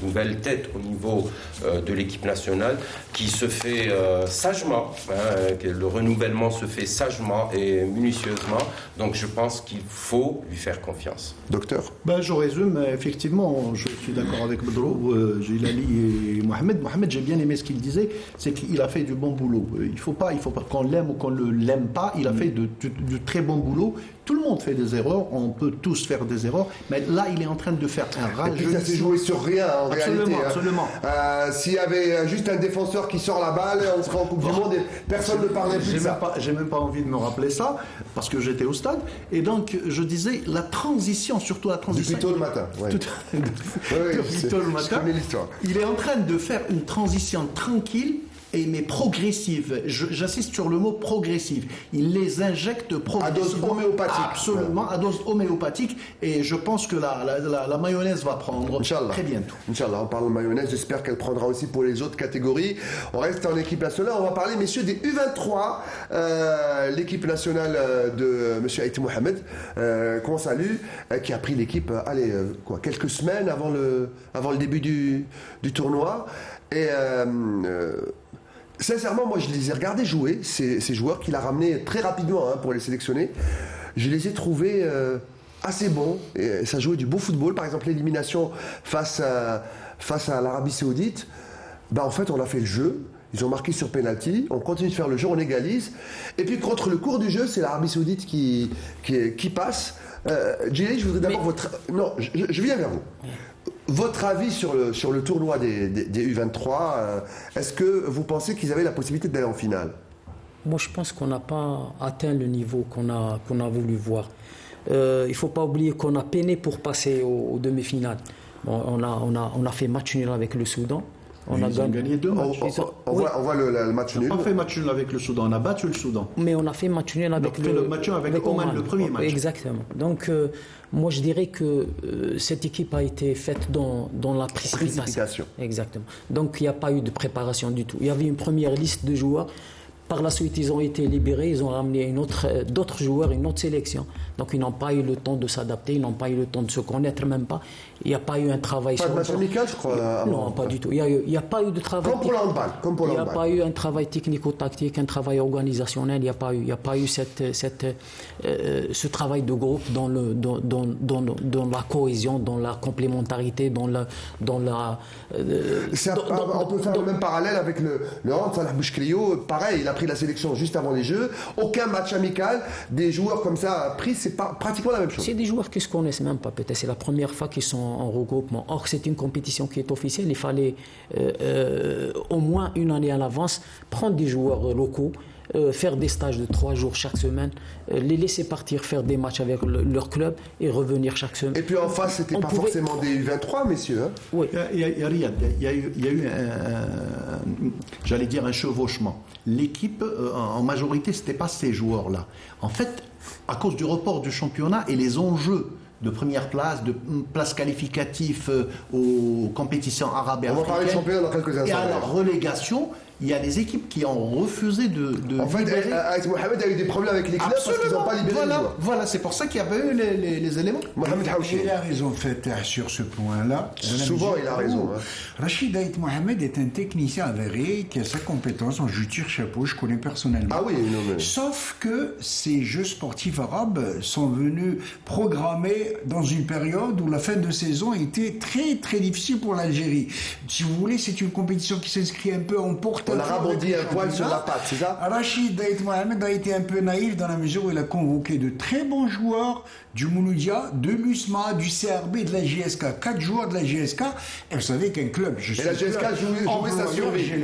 nouvelles têtes au niveau de l'équipe nationale, qui se fait sagement, que le renouvellement se fait sagement et minutieusement, donc je pense qu'il faut lui faire confiance. Docteur ? Je résume, effectivement, je suis d'accord avec Bedro, Gilali et Mohamed. Mohamed, j'ai bien aimé ce qu'il disait, c'est qu'il a fait du bon boulot. Il faut pas qu'on l'aime ou qu'on ne l'aime pas, il a fait du très bon boulot. Tout le monde fait des erreurs, on peut tous faire des erreurs, mais là, il est en train de faire un rajeunissement. Et puis ça s'est joué sur rien, en réalité. Absolument. S'il y avait juste un défenseur qui sort la balle, on serait en Coupe du Monde et personne ne parlait plus de ça. J'ai même pas envie de me rappeler ça, parce que j'étais au stade. Et donc, je disais, la transition, surtout la transition... Depuis tôt le matin. Ouais. Depuis tôt le matin. Je connais l'histoire. Il est en train de faire une transition tranquille, mais progressive. J'insiste sur le mot progressive. Il les injecte progressivement. À dose homéopathique. Absolument, à dose homéopathique. Et je pense que la mayonnaise va prendre très bientôt. Inch'Allah, on parle de mayonnaise. J'espère qu'elle prendra aussi pour les autres catégories. On reste en équipe nationale. On va parler, messieurs, des U23. L'équipe nationale de M. Haïti Mohamed, qu'on salue, qui a pris l'équipe, quelques semaines avant le début du tournoi. Et... sincèrement, moi je les ai regardés jouer, ces joueurs qu'il a ramenés très rapidement pour les sélectionner. Je les ai trouvés assez bons, et ça jouait du beau football. Par exemple, l'élimination face à l'Arabie Saoudite, en fait on a fait le jeu, ils ont marqué sur penalty, on continue de faire le jeu, on égalise. Et puis contre le cours du jeu, c'est l'Arabie Saoudite qui passe. Gilles, je voudrais d'abord Non, je viens vers vous. Votre avis sur le tournoi des U23, est-ce que vous pensez qu'ils avaient la possibilité d'aller en finale ? Moi, je pense qu'on n'a pas atteint le niveau qu'on a voulu voir. Il ne faut pas oublier qu'on a peiné pour passer aux demi-finales. Bon, on a fait match nul avec le Soudan. On a gagné 2 matchs. On voit le match nul. On n'a pas fait match nul avec le Soudan, on a battu le Soudan. Mais on a fait match nul avec Oman, le premier match. Exactement. Donc, moi, je dirais que cette équipe a été faite dans la précipitation. Exactement. Donc, il n'y a pas eu de préparation du tout. Il y avait une première liste de joueurs. Par la suite, ils ont été libérés, ils ont ramené d'autres joueurs, une autre sélection. Donc, ils n'ont pas eu le temps de s'adapter, ils n'ont pas eu le temps de se connaître, même pas. Il n'y a pas eu un travail sur... Pas de match amical, je crois. Non, pas du tout. Il n'y a pas eu de travail... Comme pour l'handball. Il n'y a pas eu un travail technico-tactique, un travail organisationnel. Il n'y a pas eu ce travail de groupe dans la cohésion, dans la complémentarité, on peut faire le même parallèle avec le hand, Salah Bouchkrio. Pareil, il a pris la sélection juste avant les Jeux. Aucun match amical. Des joueurs comme ça pris. c'est pratiquement la même chose. C'est des joueurs qui ne se connaissent même pas, peut-être. C'est la première fois qu'ils sont en regroupement. Or, c'est une compétition qui est officielle. Il fallait au moins une année à l'avance prendre des joueurs locaux, faire des stages de 3 jours chaque semaine, les laisser partir faire des matchs avec leur club et revenir chaque semaine. Et puis en face, c'était pas forcément des U23, messieurs. Hein. Oui. Il y a eu j'allais dire un chevauchement. L'équipe, en majorité, c'était pas ces joueurs-là. En fait, à cause du report du championnat et les enjeux de première place, de place qualificative aux compétitions arabes et africaines. On va parler de championnat dans quelques instants. Et à la relégation, il y a des équipes qui ont refusé de en fait, Aïs Mohamed a eu des problèmes avec les clubs parce qu'ils n'ont pas libéré les joueurs. Voilà, c'est pour ça qu'il y avait eu les éléments. Mohamed Haouchi. Il a raison, Fatah, sur ce point-là. Souvent, il a raison. Hein. Rachid Aït Mohamed est un technicien avéré qui a sa compétence. Je tire chapeau, je connais personnellement. Ah oui, non, mais... Sauf que ces Jeux sportifs arabes sont venus programmés dans une période où la fin de saison était très très difficile pour l'Algérie. Si vous voulez, c'est une compétition qui s'inscrit un peu en porte. On a rebondi un poil sur la patte, c'est ça? Rachid Aït Mohamed a été un peu naïf dans la mesure où il a convoqué de très bons joueurs du Mouloudia, de l'USMA, du CRB et de la GSK. 4 joueurs de la GSK. Et vous savez qu'un club, et la GSK jouait sa survie. J'ai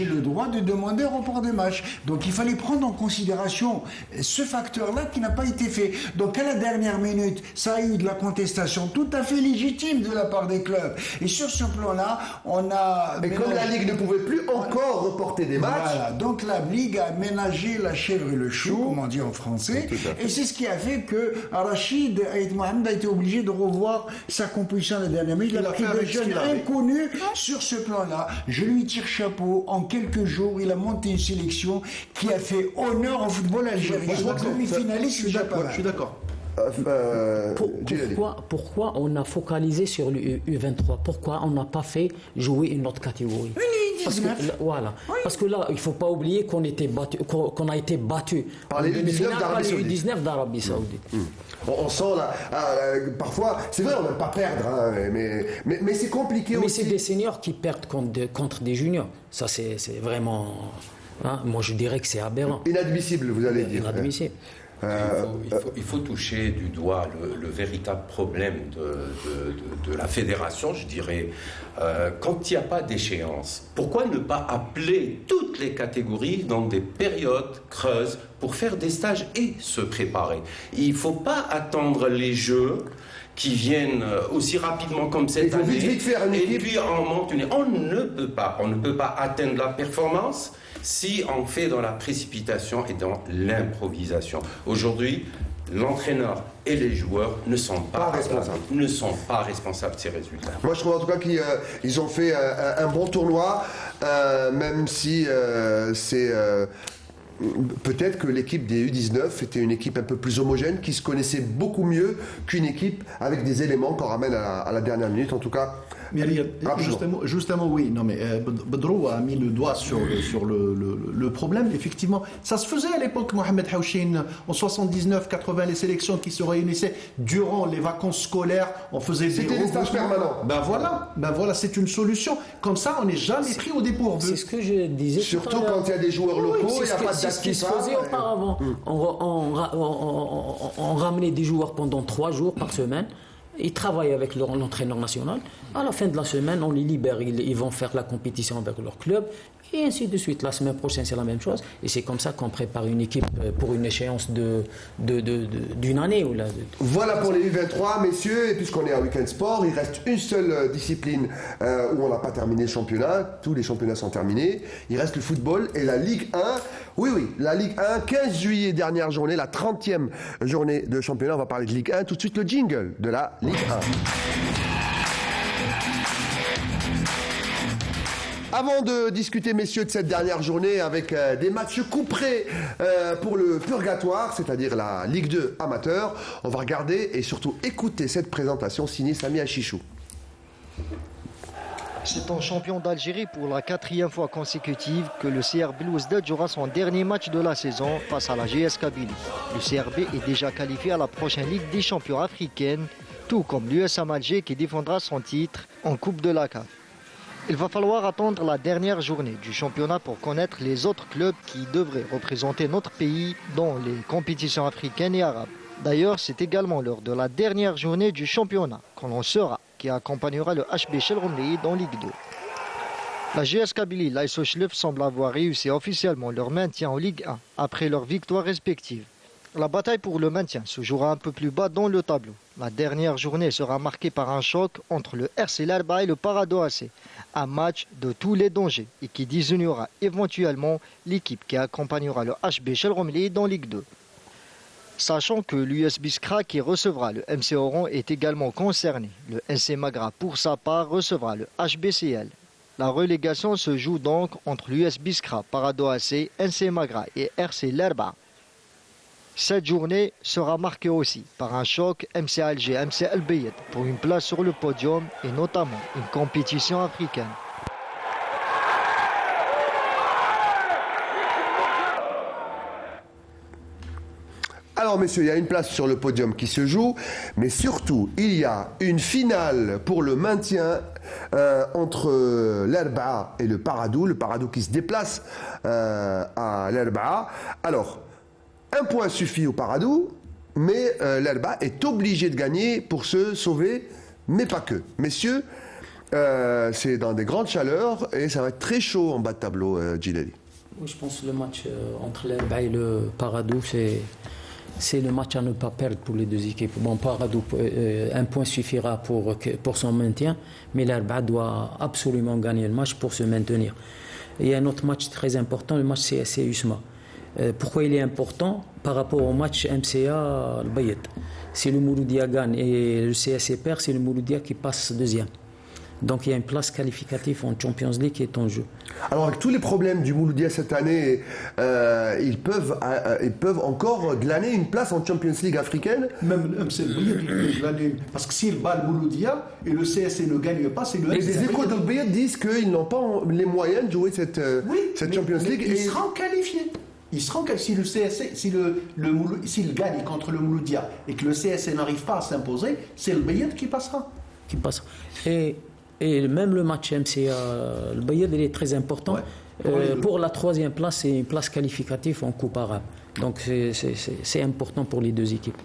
le droit de demander un report de match. Donc il fallait prendre en considération ce facteur-là qui n'a pas été fait. Donc à la dernière minute, ça a eu de la contestation tout à fait légitime de la part des clubs. Et sur ce plan-là, on a... Et comme la Ligue ne pouvait plus encore reporter des matchs... Voilà, donc la Ligue a ménagé la chèvre et le chou, comme on dit en français. Et c'est ce qui a fait que Rachid Aït Mohamed a été obligé de revoir sa composition à la dernière minute. Il a pris des jeunes inconnus sur ce plan-là. Je lui tire chapeau. En quelques jours, il a monté une sélection qui a fait honneur au football algérien. Demi-finaliste, je suis d'accord. Pourquoi on a focalisé sur le U23? Pourquoi on n'a pas fait jouer une autre catégorie? Parce que là, il ne faut pas oublier qu'on a été battu par les U19 d'Arabie Saoudite. On sent là, parfois, c'est vrai, on n'aime pas perdre, hein, mais c'est compliqué aussi. Mais c'est des seniors qui perdent contre des juniors. Ça, c'est vraiment... Hein, moi, je dirais que c'est aberrant. Inadmissible, vous allez dire. Inadmissible. Il faut toucher du doigt le véritable problème de la fédération, je dirais. Quand il n'y a pas d'échéance, pourquoi ne pas appeler toutes les catégories dans des périodes creuses pour faire des stages et se préparer? Il ne faut pas attendre les Jeux qui viennent aussi rapidement comme cette année. Vite faire une équipe. Et puis on monte une... On ne peut pas atteindre la performance si on fait dans la précipitation et dans l'improvisation. Aujourd'hui, l'entraîneur et les joueurs ne sont pas responsables de ces résultats. Moi, je trouve en tout cas qu'ils ont fait un bon tournoi, même si c'est... Peut-être que l'équipe des U19 était une équipe un peu plus homogène, qui se connaissait beaucoup mieux qu'une équipe avec des éléments qu'on ramène à la dernière minute. En tout cas, mais justement, oui. Non, mais Bedrou a mis le doigt sur le problème. Effectivement, ça se faisait à l'époque, Mohamed Haouchin, en 79-80, les sélections qui se réunissaient durant les vacances scolaires. On faisait des stages permanents. Ben voilà, c'est une solution. Comme ça, on n'est jamais pris au dépourvu. C'est ce que je disais. Surtout quand il y a des joueurs locaux, il n'y a pas de date FIFA. C'est ce qui se faisait auparavant. On ramenait des joueurs pendant 3 jours par semaine. Ils travaillent avec l'entraîneur national. À la fin de la semaine, on les libère. Ils vont faire la compétition avec leur club. Et ainsi de suite. La semaine prochaine, c'est la même chose. Et c'est comme ça qu'on prépare une équipe pour une échéance d'une année. Voilà pour les U23, messieurs. Et puisqu'on est à Week-end Sport, il reste une seule discipline où on n'a pas terminé le championnat. Tous les championnats sont terminés. Il reste le football et la Ligue 1. Oui, la Ligue 1, 15 juillet, dernière journée, la 30e journée de championnat. On va parler de Ligue 1. Tout de suite, le jingle de la Ligue 1. Avant de discuter, messieurs, de cette dernière journée avec des matchs couperés pour le purgatoire, c'est-à-dire la Ligue 2 amateur, on va regarder et surtout écouter cette présentation signée Sami Achichou. C'est en champion d'Algérie pour la 4e fois consécutive que le CR Belouizdad jouera son dernier match de la saison face à la GS Kabylie. Le CRB est déjà qualifié à la prochaine Ligue des champions africaine, tout comme l'USM Alger qui défendra son titre en Coupe de la CAF. Il va falloir attendre la dernière journée du championnat pour connaître les autres clubs qui devraient représenter notre pays dans les compétitions africaines et arabes. D'ailleurs, c'est également lors de la dernière journée du championnat qu'on l'on saura qui accompagnera le HB Shelromli dans Ligue 2. La GS Kabylie et l'ASO Chlef semblent avoir réussi officiellement leur maintien en Ligue 1 après leurs victoires respectives. La bataille pour le maintien se jouera un peu plus bas dans le tableau. La dernière journée sera marquée par un choc entre le RC Lerba et le Parado AC. Un match de tous les dangers et qui désignera éventuellement l'équipe qui accompagnera le HB Shelromli dans Ligue 2. Sachant que l'US Biskra qui recevra le MC Oran est également concerné. Le NC Magra pour sa part recevra le HBCL. La relégation se joue donc entre l'US Biskra, Parado AC, NC Magra et RC Lerba. Cette journée sera marquée aussi par un choc MC Alger, MC El Bayed pour une place sur le podium et notamment une compétition africaine. Alors messieurs, il y a une place sur le podium qui se joue, mais surtout, il y a une finale pour le maintien entre l'Erba et le Paradou qui se déplace à l'Erba. Alors, un point suffit au Paradou, mais l'Erba est obligé de gagner pour se sauver, mais pas que. Messieurs, c'est dans des grandes chaleurs et ça va être très chaud en bas de tableau, Djilali. Oui, je pense que le match entre l'Erba et le Paradou, c'est le match à ne pas perdre pour les deux équipes. Bon, Paradou, un point suffira pour son maintien, mais l'Erba doit absolument gagner le match pour se maintenir. Il y a un autre match très important, le match CSC USMA. Pourquoi il est important par rapport au match MCA Al-Bayed? Si le Mouloudia gagne et le CSC perd, c'est le Mouloudia qui passe deuxième. Donc il y a une place qualificative en Champions League qui est en jeu. Alors avec tous les problèmes du Mouloudia cette année, ils peuvent encore glaner une place en Champions League africaine. Même le MC Bayed, il peut glaner. Parce que s'il bat le Mouloudia et le CSC ne gagne pas, c'est le MC. Mais les échos de Bayed disent qu'ils n'ont pas les moyens de jouer cette Champions League. Ils seront qualifiés. Ils seront si le CSC, s'il gagne contre le Mouloudia et que le CSC n'arrive pas à s'imposer, c'est le Bayed qui passera. Et même le match MCA, le Bayed, il est très important. Ouais, pour la troisième place, c'est une place qualificative en Coupe arabe. Donc c'est important pour les deux équipes.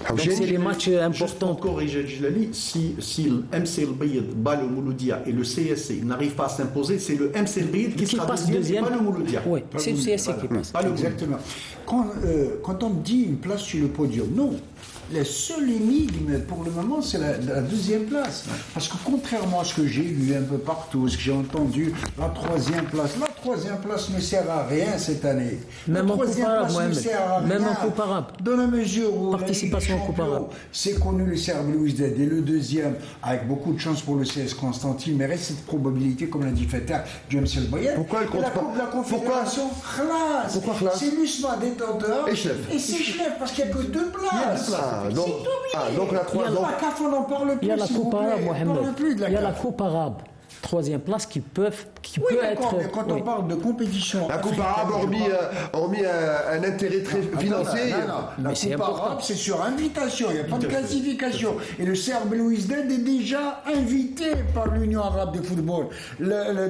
Donc c'est des matchs importants. Pour corriger Djilali, si le MC El Bayed bat le Mouloudia et le CSC n'arrive pas à s'imposer, c'est le MC El Bayed qui sera deuxième, pas le Mouloudia. Oui, c'est le CSC qui passe. Exactement. Quand on dit une place sur le podium, non. La seule énigme pour le moment, c'est la deuxième place. Parce que contrairement à ce que j'ai lu un peu partout, ce que j'ai entendu, la troisième place ne sert à rien cette année. Même en Coupe arabe, même en Coupe arabe. Dans la mesure où participation en Coupe arabe, c'est connu le CRB Belouizdad et le deuxième, avec beaucoup de chance pour le CS Constantine, mais reste cette probabilité, comme l'a dit Fetter, du MC El Bayed. Pourquoi elle compte pas? La Confédération, Pourquoi c'est l'USMA détenteur et c'est Chlef, parce qu'il n'y a que deux places. Donc la troisième. Il y a la Coupe arabe, Mohamed. Il y a la Coupe arabe. Troisième place qui peut être. Mais quand on parle de compétition. La Coupe arabe, hormis un intérêt très financier. La Coupe arabe, c'est sur invitation, il n'y a pas de classification. Et le CRB Belouizdad est déjà invité par l'Union arabe de football.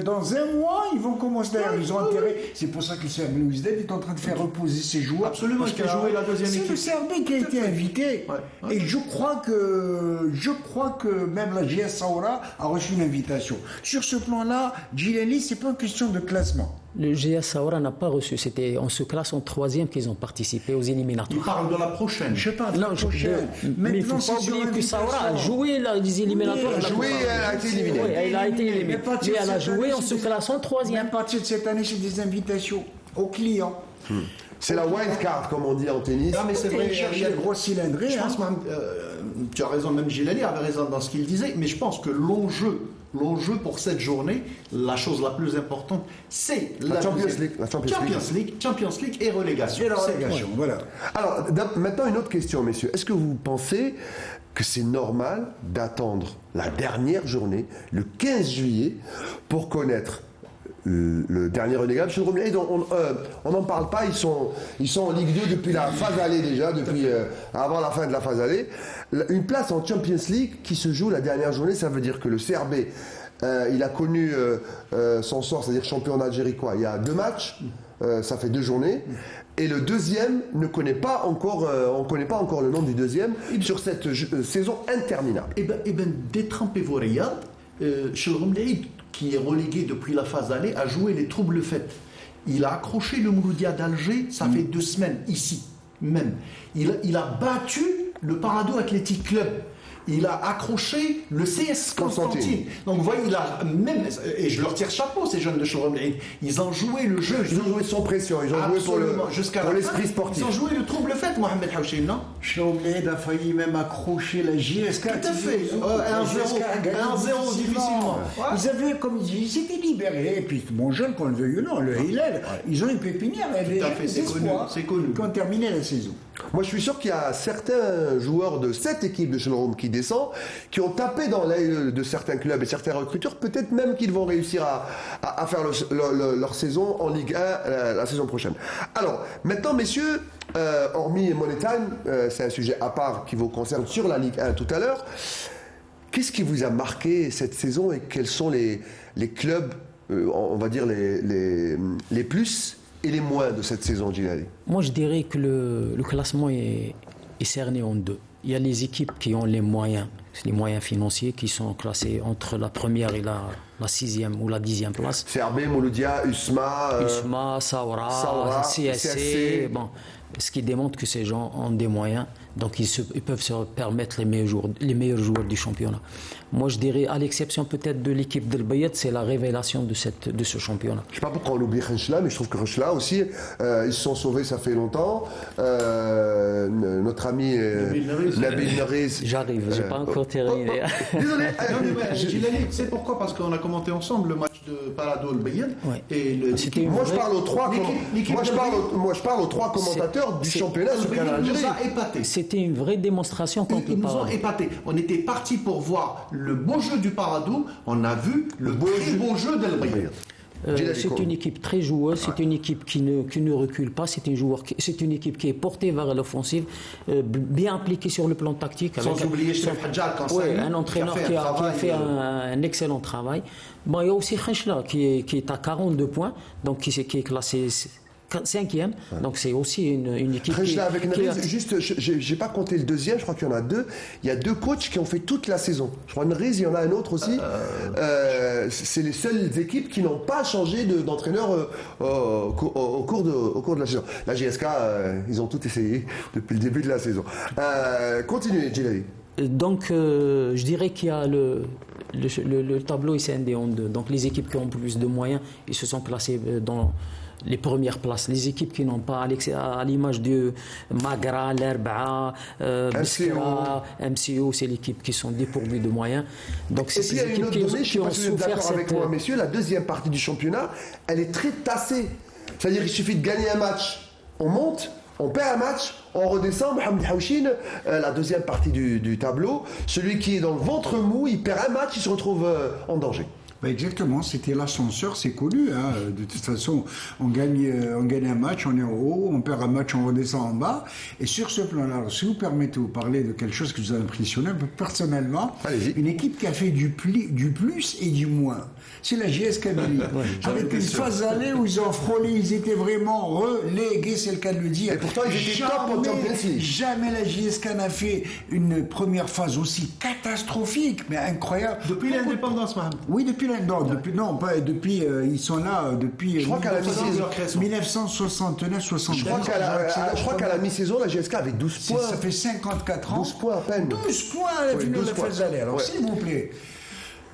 Dans un mois, ils vont commencer. D'ailleurs, ils ont intérêt. C'est pour ça que le CRB Belouizdad est en train de faire reposer ses joueurs. Absolument, parce qu'il a joué la deuxième équipe. C'est le CRB qui a été invité. Et je crois que même la GS Saoura a reçu une invitation. Sur ce plan-là, Djilali, c'est pas une question de classement. Le GS Saoura n'a pas reçu. On se classe en troisième qu'ils ont participé aux éliminatoires. Il parle de la prochaine. Je parle de la prochaine. Mais il ne faut pas oublier que Saoura a joué les éliminatoires. Elle a été éliminée. Oui, elle a été éliminée. Mais elle a joué en se classant en troisième. À partir de cette année, c'est des invitations aux clients. C'est la wild card, comme on dit en tennis. Non, mais c'est vrai, il y a le gros cylindré. Je pense même, tu as raison, même Djilali avait raison dans ce qu'il disait, mais je pense que l'enjeu pour cette journée, la chose la plus importante, c'est la Champions League et relégation. Et la relégation, voilà. Alors, maintenant, une autre question, messieurs. Est-ce que vous pensez que c'est normal d'attendre la dernière journée, le 15 juillet, pour connaître le dernier relégable? On n'en parle pas, ils sont en Ligue 2 depuis la phase aller déjà, depuis avant la fin de la phase aller. Une place en Champions League qui se joue la dernière journée, ça veut dire que le CRB, il a connu son sort, c'est-à-dire champion d'Algérie il y a 2 matchs, ça fait 2 journées. Et le deuxième ne connaît pas encore, on ne connaît pas encore le nom du deuxième sur cette saison interminable. Eh ben, détrempez-vous Riyad, Shelrom Leïd, qui est relégué depuis la phase aller, a joué les troubles faits. Il a accroché le Mouloudia d'Alger, ça fait 2 semaines, ici même. Il a battu le Parado Athletic Club. Il a accroché le CS Constantine. Donc vous voyez, il a même, et je leur tire chapeau, ces jeunes de Shelrom Leïd, ils ont joué le jeu. Ils ont joué sans pression, ils ont joué pour l'esprit sportif. Ils ont joué le trouble fait, Mohamed Houchin, non? Shelrom Leïd a failli même accrocher la JSK. Tout à fait. 1-0 difficilement. Ils avaient, comme ils s'étaient libérés. Et puis, mon jeune, qu'on le veuille ou non, le Hillel, ils ont une pépinière. Tout à fait, c'est connu. Qui ont terminé la saison. Moi, je suis sûr qu'il y a certains joueurs de cette équipe de Shelrom qui descend, qui ont tapé dans l'œil de certains clubs et certains recruteurs. Peut-être même qu'ils vont réussir à faire leur saison en Ligue 1 la saison prochaine. Alors, maintenant, messieurs, hormis Money Time, c'est un sujet à part qui vous concerne sur la Ligue 1 tout à l'heure. Qu'est-ce qui vous a marqué cette saison et quels sont les clubs, on va dire les plus et les moins de cette saison, Djilali? Moi, je dirais que le classement est cerné en 2. Il y a les équipes qui ont les moyens financiers, qui sont classées entre la première et la 6e ou la 10e place. CRB, Mouloudia, USMA, Saoura, CSC. Bon, ce qui démontre que ces gens ont des moyens, donc ils peuvent se permettre les meilleurs joueurs du championnat. Moi, je dirais, à l'exception peut-être de l'équipe d'El Bayat, c'est la révélation de ce championnat. Je ne sais pas pourquoi on oublie Khenchla, mais je trouve que Khenchla aussi, ils se sont sauvés, ça fait longtemps. Notre ami Nabil Nariz. J'arrive, je n'ai pas encore terminé. Désolé. Tu sais pourquoi? Parce qu'on a commenté ensemble le match de Parado El Bayat. Ouais. Moi, je parle aux 3 je parle aux 3 commentateurs du championnat sur Canal Algérie. Nous a épatés. C'était une vraie démonstration contre le Parado. Ils nous ont épatés. On était partis pour voir le beau jeu du Parado. On a vu le très beau jeu d'El Bayat. C'est une équipe très joueuse, c'est une équipe qui ne recule pas, c'est une équipe qui est portée vers l'offensive, bien impliquée sur le plan tactique. Sans oublier Sherif Hadjal, un entraîneur qui a fait un excellent travail. Bon, il y a aussi Khenchla qui est à 42 points, donc qui est classé 5e, donc c'est aussi une équipe avec Nariz, juste, j'ai pas compté le deuxième, je crois qu'il y en a 2. Il y a 2 coachs qui ont fait toute la saison. Je crois Nariz, il y en a un autre aussi. C'est les seules équipes qui n'ont pas changé d'entraîneur au cours de la saison. La GSK, ils ont tout essayé depuis le début de la saison. Continuez, Djilali. Donc, je dirais qu'il y a le tableau est scindé en 2. Donc, les équipes qui ont plus de moyens, ils se sont placés dans les premières places. Les équipes qui n'ont pas, à l'image de Magra, l'Erba, Biskra, MCO, c'est l'équipe qui sont dépourvues de moyens. Donc, c'est ces équipes qui ont souffert avec moi, messieurs, la deuxième partie du championnat, elle est très tassée. C'est-à-dire qu'il suffit de gagner un match, on monte. On perd un match, on redescend. Mohamed Houchin, la deuxième partie du tableau, celui qui est dans le ventre mou, il perd un match, il se retrouve en danger. Bah exactement, c'était l'ascenseur, c'est connu. Hein. De toute façon, on gagne un match, on est en haut, on perd un match, on redescend en bas. Et sur ce plan-là, alors, si vous permettez de vous parler de quelque chose qui vous a impressionné, personnellement, une équipe qui a fait du plus et du moins, c'est la JS Kabylie. Avec une phase allée où ils ont frôlé, ils étaient vraiment relégués, c'est le cas de le dire. Et pourtant, ils étaient top en Champions League. Jamais la JSK n'a fait une première phase aussi catastrophique, mais incroyable. Depuis l'indépendance, Mohamed. Oui, depuis ils sont là depuis 1969-70. Je crois qu'à la mi-saison, la GSK avait 12 points. Ça fait 54 ans. 12 points à peine. 12 points à la finale de la phase aller. Alors, s'il vous plaît,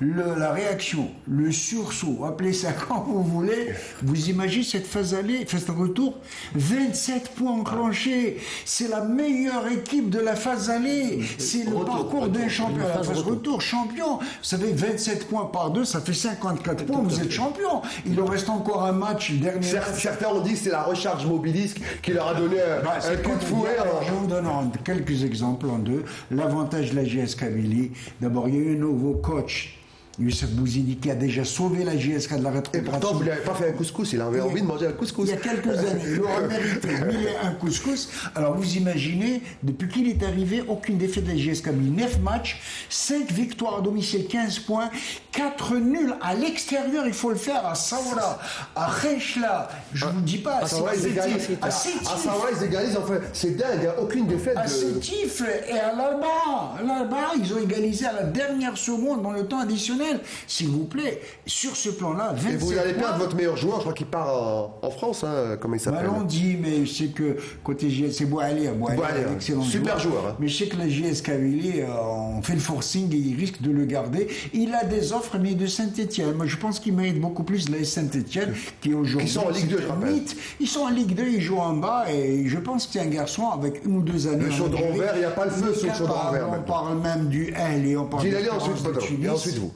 la réaction, le sursaut, appelez ça quand vous voulez, vous imaginez cette phase aller, phase retour, 27 points enclenchés, c'est la meilleure équipe de la phase aller, c'est le parcours d'un champion, la phase retour, champion, vous savez, 27 points par 2, ça fait 54 points, vous êtes champion, il leur reste encore un match dernier. Certains ont dit que c'est la recharge Mobilisque qui leur a donné un coup de fouet. Alors, je vous donne quelques exemples en 2, l'avantage de la JS Kabylie, d'abord il y a eu un nouveau coach Youssef Bouzidi qui a déjà sauvé la JSK de la rétrogradation. Et pourtant, vous n'avez pas fait un couscous, il avait envie de manger un couscous. Il y a quelques années, il aurait mérité 1001 couscous. Alors vous imaginez, depuis qu'il est arrivé, aucune défaite de la JSK. 9 matchs, 5 victoires à domicile, 15 points, 4 nuls à l'extérieur, il faut le faire, à Saoura, à Renchla, je ne vous dis pas, à Saoura, ils égalisent. À Saoura, ils égalisent, enfin, c'est dingue, il n'y a aucune défaite. À Sétif et à l'Alba, ils ont égalisé à la dernière seconde dans le temps additionnel. S'il vous plaît, sur ce plan-là, 27 Et vous allez perdre votre meilleur joueur, je crois qu'il part en France, hein, comment il s'appelle? On dit, mais je sais que côté JS, c'est Bouali, excellent super joueur. Hein. Mais je sais que la JS Kabylie, on fait le forcing et il risque de le garder. Il a des offres, mais de Saint-Etienne. Moi, je pense qu'il mérite beaucoup plus de la Saint-Etienne, qui aujourd'hui. Qui sont en Ligue 2, je rappelle. Ils sont en Ligue 2, ils jouent en bas, et je pense que c'est un garçon avec 1 ou 2 années. Le chaudron vert, il n'y a pas le feu sur le chaudron vert. On parle même du L et on parle de ensuite vous.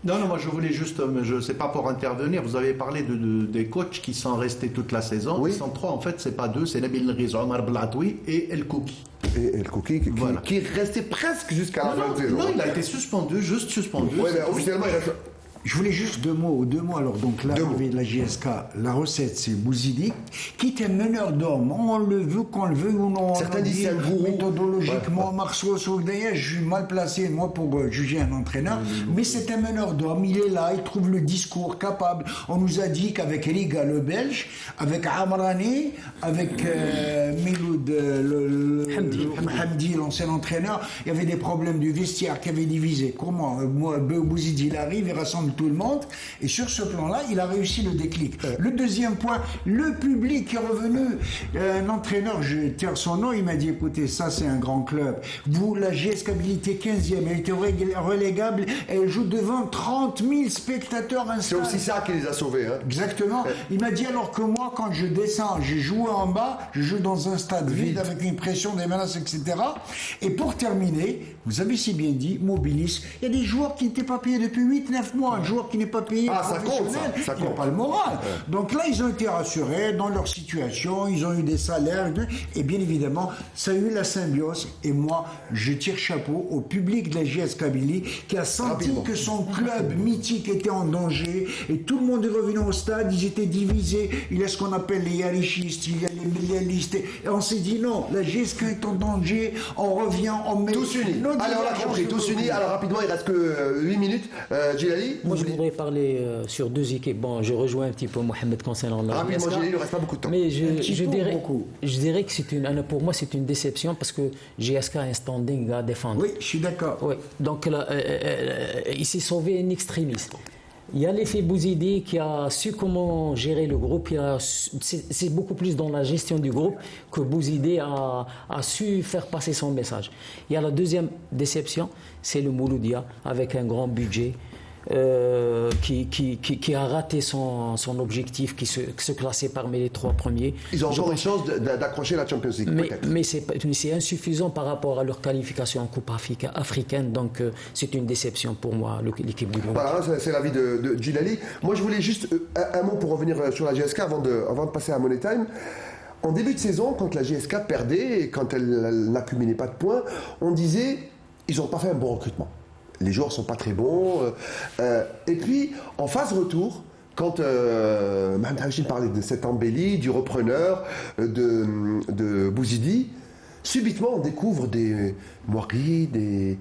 Non, moi je voulais juste, c'est pas pour intervenir, vous avez parlé des coachs qui sont restés toute la saison. Oui. Ils sont 3, en fait, c'est pas 2, c'est Nabil Riza, Omar Blatoui et El Kouki. Et El Kouki qui est resté presque jusqu'à la fin de saison. Non, il a été suspendu, juste suspendu. Oui, mais officiellement, il reste. Je voulais juste deux mots. Alors, donc, l'arrivée de la JSK, la recette, c'est Bouzidi, qui est un meneur d'hommes. On le veut, qu'on le veut ou non. Certains disent c'est un gourou. Méthodologiquement, Marceau, d'ailleurs, je suis mal placé, moi, pour juger un entraîneur. Mais c'est un meneur d'hommes. Il est là, il trouve le discours capable. On nous a dit qu'avec Riga, le Belge, avec Amrani, avec Miloud Hamdi, l'ancien entraîneur, il y avait des problèmes du vestiaire qui avaient divisé. Comment Bouzidi, il arrive, il rassemble tout le monde, et sur ce plan-là, il a réussi le déclic. Le deuxième point, le public est revenu. Un entraîneur, je tiens son nom, il m'a dit, écoutez, ça c'est un grand club. Vous, la GS Kabylie 15e, elle était relégable, elle joue devant 30 000 spectateurs installés. C'est aussi ça qui les a sauvés. Hein. Exactement. Il m'a dit, alors que moi, quand je descends, j'ai joué en bas, je joue dans un stade vide avec une pression, des menaces, etc. Et pour terminer, vous avez si bien dit, Mobilis, il y a des joueurs qui n'étaient pas payés depuis 8-9 mois. Un joueur qui n'est pas payé, ça compte, ça il n'a pas le moral. Donc là, ils ont été rassurés dans leur situation, ils ont eu des salaires, et bien évidemment, ça a eu la symbiose. Et moi, je tire chapeau au public de la JS Kabylie qui a senti que son club mythique était en danger, et tout le monde est revenu au stade, ils étaient divisés. Il y a ce qu'on appelle les yarichistes, il y a les millialistes, et on s'est dit non, la JSK est en danger, on revient, on met... Tous unis. Allez, on l'a compris, tous unis. Alors rapidement, il reste que 8 minutes. Djilali. Moi, je voudrais parler sur deux équipes. Bon, je rejoins un petit peu Mohamed concernant la JSK. Rapidement, il ne reste pas beaucoup de temps. Mais je dirais que pour moi, c'est une déception parce que JSK a un standing à défendre. Oui, je suis d'accord. Oui. Donc, là, il s'est sauvé un extrémiste. Il y a l'effet Bouzidi qui a su comment gérer le groupe. C'est beaucoup plus dans la gestion du groupe que Bouzidi a su faire passer son message. Il y a la deuxième déception, c'est le Mouloudia avec un grand budget. Qui a raté son objectif, qui se classait parmi les 3 premiers. Ils ont encore une chance d'accrocher la Champions League, mais c'est insuffisant par rapport à leur qualification en Coupe africaine, donc c'est une déception pour moi, l'équipe du groupe. Voilà, c'est l'avis de Djilali. Moi, je voulais juste un mot pour revenir sur la GSK avant de passer à Money Time. En début de saison, quand la GSK perdait et quand elle n'accumulait pas de points, on disait ils n'ont pas fait un bon recrutement. Les joueurs ne sont pas très bons. Et puis, en phase retour, quand Mme Hachim parlait de cet embelli, du repreneur, de Bouzidi, subitement, on découvre des Moiri, des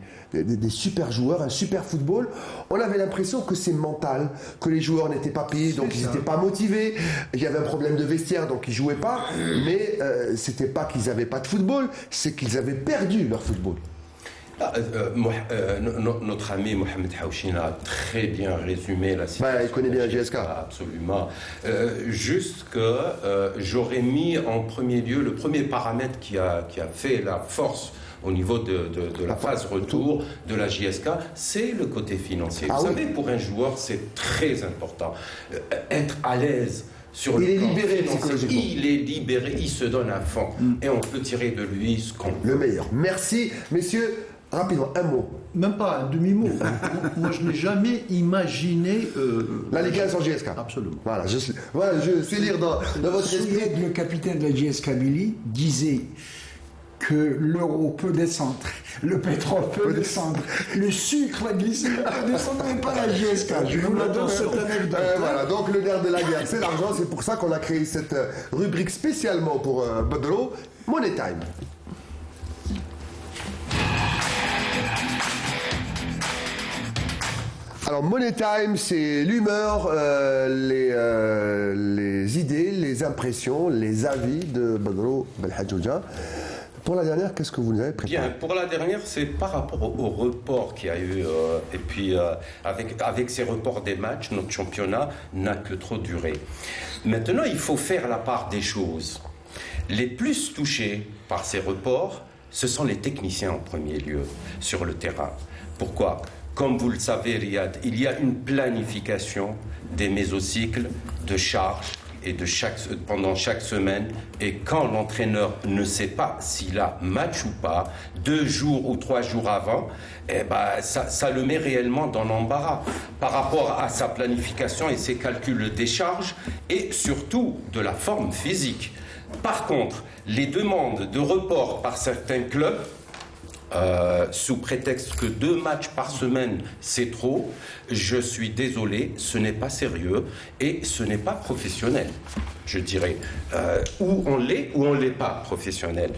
super joueurs, un super football. On avait l'impression que c'est mental, que les joueurs n'étaient pas payés, donc ils n'étaient pas motivés. Il y avait un problème de vestiaire, donc ils ne jouaient pas. Mais c'était pas qu'ils n'avaient pas de football, c'est qu'ils avaient perdu leur football. Notre ami Mohamed Haouchin a très bien résumé la situation. Il connaît bien la GSK. Absolument. Juste que j'aurais mis en premier lieu le premier paramètre qui a fait la force au niveau de la phase retour de la JSK, c'est le côté financier. Vous savez, pour un joueur, c'est très important. Être à l'aise. Sur il est libéré psychologiquement. Il est libéré, il se donne à fond. Et on peut tirer de lui ce qu'on veut. Le meilleur. Merci, messieurs. Rapidement, un mot. Même pas un demi-mot. Moi, je n'ai jamais imaginé... la Ligue 1 sans GSK. Absolument. Voilà, je sais lire dans votre esprit. Le capitaine de la JS Kabylie disait que l'euro peut descendre, le pétrole peut descendre, le sucre, la glycémie peut descendre, mais pas la GSK. Je vous la donne cette anecdote. Voilà, donc le nerf de la guerre, c'est l'argent. C'est pour ça qu'on a créé cette rubrique spécialement pour Badro, Money Time. Alors, Money Time, c'est l'humeur, les idées, les impressions, les avis de Badro Belhadjouja. Pour la dernière, qu'est-ce que vous nous avez préparé? Bien, pour la dernière, c'est par rapport au report qu'il y a eu. Et puis, avec ces reports des matchs, notre championnat n'a que trop duré. Maintenant, il faut faire la part des choses. Les plus touchés par ces reports, ce sont les techniciens en premier lieu sur le terrain. Pourquoi ? Comme vous le savez, Riyad, il y a une planification des mésocycles de charge et pendant chaque semaine. Et quand l'entraîneur ne sait pas s'il a match ou pas, 2 jours ou 3 jours avant, ça le met réellement dans l'embarras par rapport à sa planification et ses calculs des charges et surtout de la forme physique. Par contre, les demandes de report par certains clubs, sous prétexte que 2 matchs par semaine, c'est trop, je suis désolé, ce n'est pas sérieux et ce n'est pas professionnel, je dirais. Ou on l'est ou on ne l'est pas professionnel.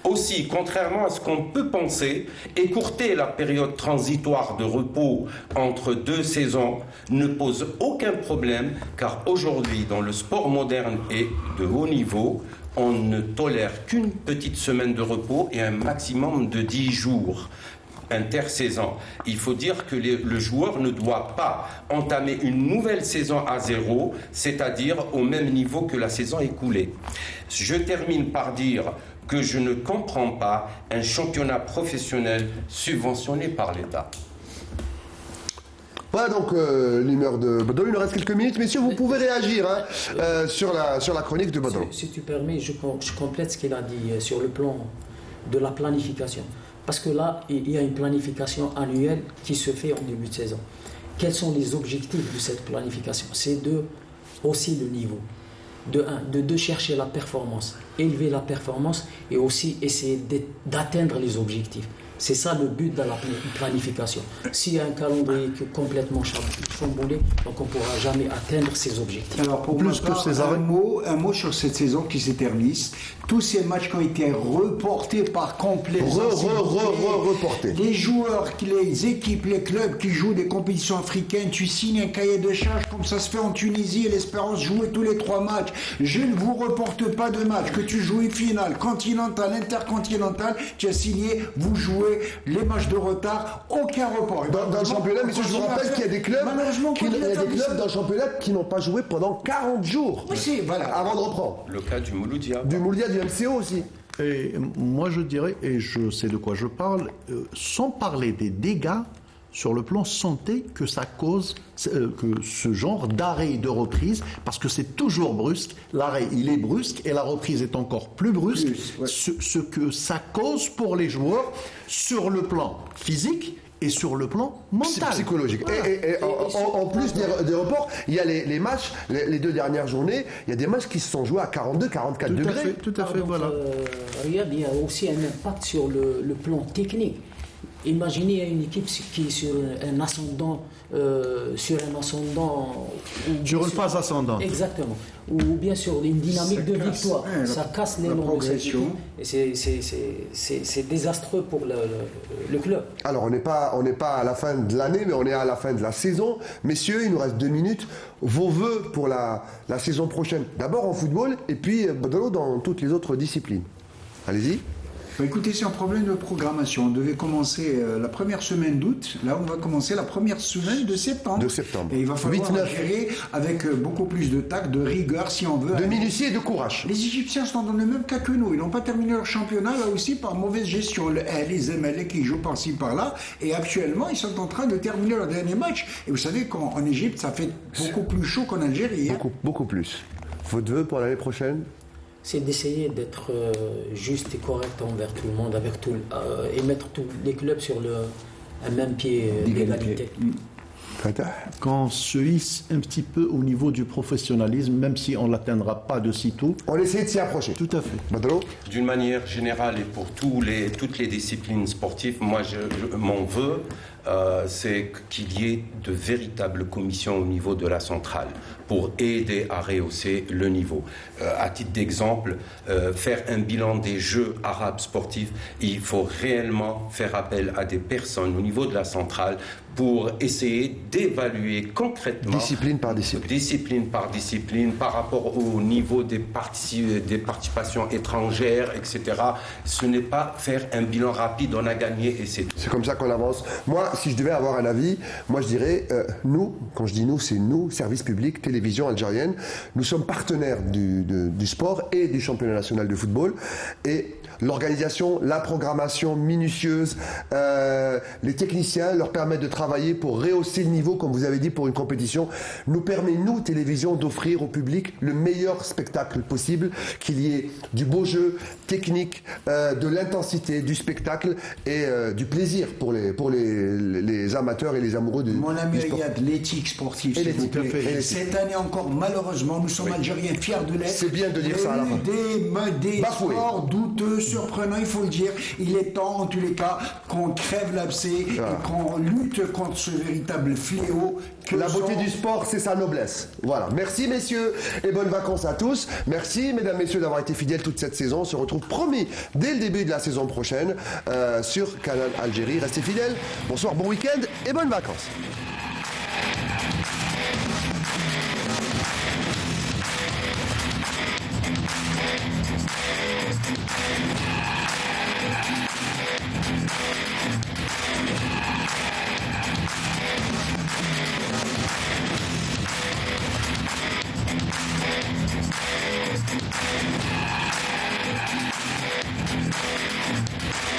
Aussi, contrairement à ce qu'on peut penser, écourter la période transitoire de repos entre 2 saisons ne pose aucun problème, car aujourd'hui, dans le sport moderne et de haut niveau, on ne tolère qu'une petite semaine de repos et un maximum de 10 jours intersaison. Il faut dire que le joueur ne doit pas entamer une nouvelle saison à 0, c'est-à-dire au même niveau que la saison écoulée. Je termine par dire que je ne comprends pas un championnat professionnel subventionné par l'État. Voilà donc l'humeur de Badro. Il nous reste quelques minutes. Messieurs, vous pouvez réagir sur la chronique de Badro. Si tu permets, je complète ce qu'il a dit sur le plan de la planification. Parce que là, il y a une planification annuelle qui se fait en début de saison. Quels sont les objectifs de cette planification? C'est de hausser le niveau. De 2, chercher la performance, élever la performance et aussi essayer d'atteindre les objectifs. C'est ça le but de la planification. S'il y a un calendrier qui est complètement chamboulé, donc on ne pourra jamais atteindre ses objectifs. Alors pour plus que ces un mot sur cette saison qui s'éternise. Tous ces matchs qui ont été reportés par complaisance. Reportés. Les joueurs, les équipes, les clubs qui jouent des compétitions africaines, tu signes un cahier de charges comme ça se fait en Tunisie et l'Espérance jouer tous les 3 matchs. Je ne vous reporte pas de match. Que tu joues finale, continentale, intercontinentale, tu as signé, vous jouez les matchs de retard, aucun report. Dans le championnat, mais je vous rappelle qu'il y a des clubs dans le championnat qui n'ont pas joué pendant 40 jours avant de reprendre. Le cas du Mouloudia. Du MCO aussi. Et moi je dirais, et je sais de quoi je parle, sans parler des dégâts sur le plan santé que ça cause, que ce genre d'arrêt et de reprise, parce que c'est toujours brusque, l'arrêt il est brusque et la reprise est encore plus brusque, ce que ça cause pour les joueurs sur le plan physique et sur le plan mental. Psychologique. Voilà. Et en plus des reports, il y a les matchs, les 2 dernières journées, il y a des matchs qui se sont joués à 42, 44 degrés. Tout à fait, voilà. Regarde, il y a aussi un impact sur le plan technique. Imaginez une équipe qui est sur un ascendant, sur une phase ascendante. Exactement. Ou bien sur une dynamique de victoire. Ça casse les longues et c'est désastreux pour le club. Alors on n'est pas à la fin de l'année, mais on est à la fin de la saison. Messieurs, il nous reste 2 minutes. Vos vœux pour la saison prochaine. D'abord en football et puis dans toutes les autres disciplines. Allez-y. Écoutez, c'est un problème de programmation. On devait commencer la première semaine d'août. Là, on va commencer la première semaine de septembre. Et il va falloir gérer avec beaucoup plus de tact, de rigueur, si on veut. De minutie et de courage. Les Égyptiens sont dans le même cas que nous. Ils n'ont pas terminé leur championnat, là aussi, par mauvaise gestion. Les MLA qui jouent par-ci, par-là. Et actuellement, ils sont en train de terminer leur dernier match. Et vous savez qu'en Égypte, ça fait beaucoup plus chaud qu'en Algérie. Beaucoup plus. Votre vœu pour l'année prochaine? C'est d'essayer d'être juste et correct envers tout le monde, et mettre tous les clubs sur un même pied d'égalité. qu'on se hisse un petit peu au niveau du professionnalisme, même si on ne l'atteindra pas de sitôt. On essaie de s'y approcher. Tout à fait. Badro? D'une manière générale et pour toutes les disciplines sportives, moi, mon vœu, c'est qu'il y ait de véritables commissions au niveau de la centrale pour aider à rehausser le niveau. À titre d'exemple, faire un bilan des Jeux arabes sportifs, il faut réellement faire appel à des personnes au niveau de la centrale pour essayer d'évaluer concrètement, discipline par discipline, par rapport au niveau des participations étrangères, etc. Ce n'est pas faire un bilan rapide, on a gagné et c'est tout. C'est comme ça qu'on avance. Moi, si je devais avoir un avis, moi je dirais, nous, quand je dis nous, c'est nous, service public, télévision algérienne, nous sommes partenaires du sport et du championnat national de football. Et l'organisation, la programmation minutieuse, les techniciens leur permettent de travailler pour rehausser le niveau, comme vous avez dit, pour une compétition, nous permet, nous, télévision, d'offrir au public le meilleur spectacle possible, qu'il y ait du beau jeu, technique, de l'intensité, du spectacle et du plaisir pour les amateurs et les amoureux du sport. Mon ami Riyad, l'éthique sportive, s'il vous plaît. Cette année encore, malheureusement, nous sommes Algériens fiers de l'être. C'est bien de dire ça à la fin. Des sports douteux, surprenants, il faut le dire. Il est temps, en tous les cas, qu'on crève l'abcès et qu'on lutte contre ce véritable fléau. La beauté du sport, c'est sa noblesse. Voilà. Merci messieurs et bonnes vacances à tous. Merci mesdames, messieurs d'avoir été fidèles toute cette saison. On se retrouve promis dès le début de la saison prochaine sur Canal Algérie. Restez fidèles. Bonsoir, bon week-end et bonnes vacances.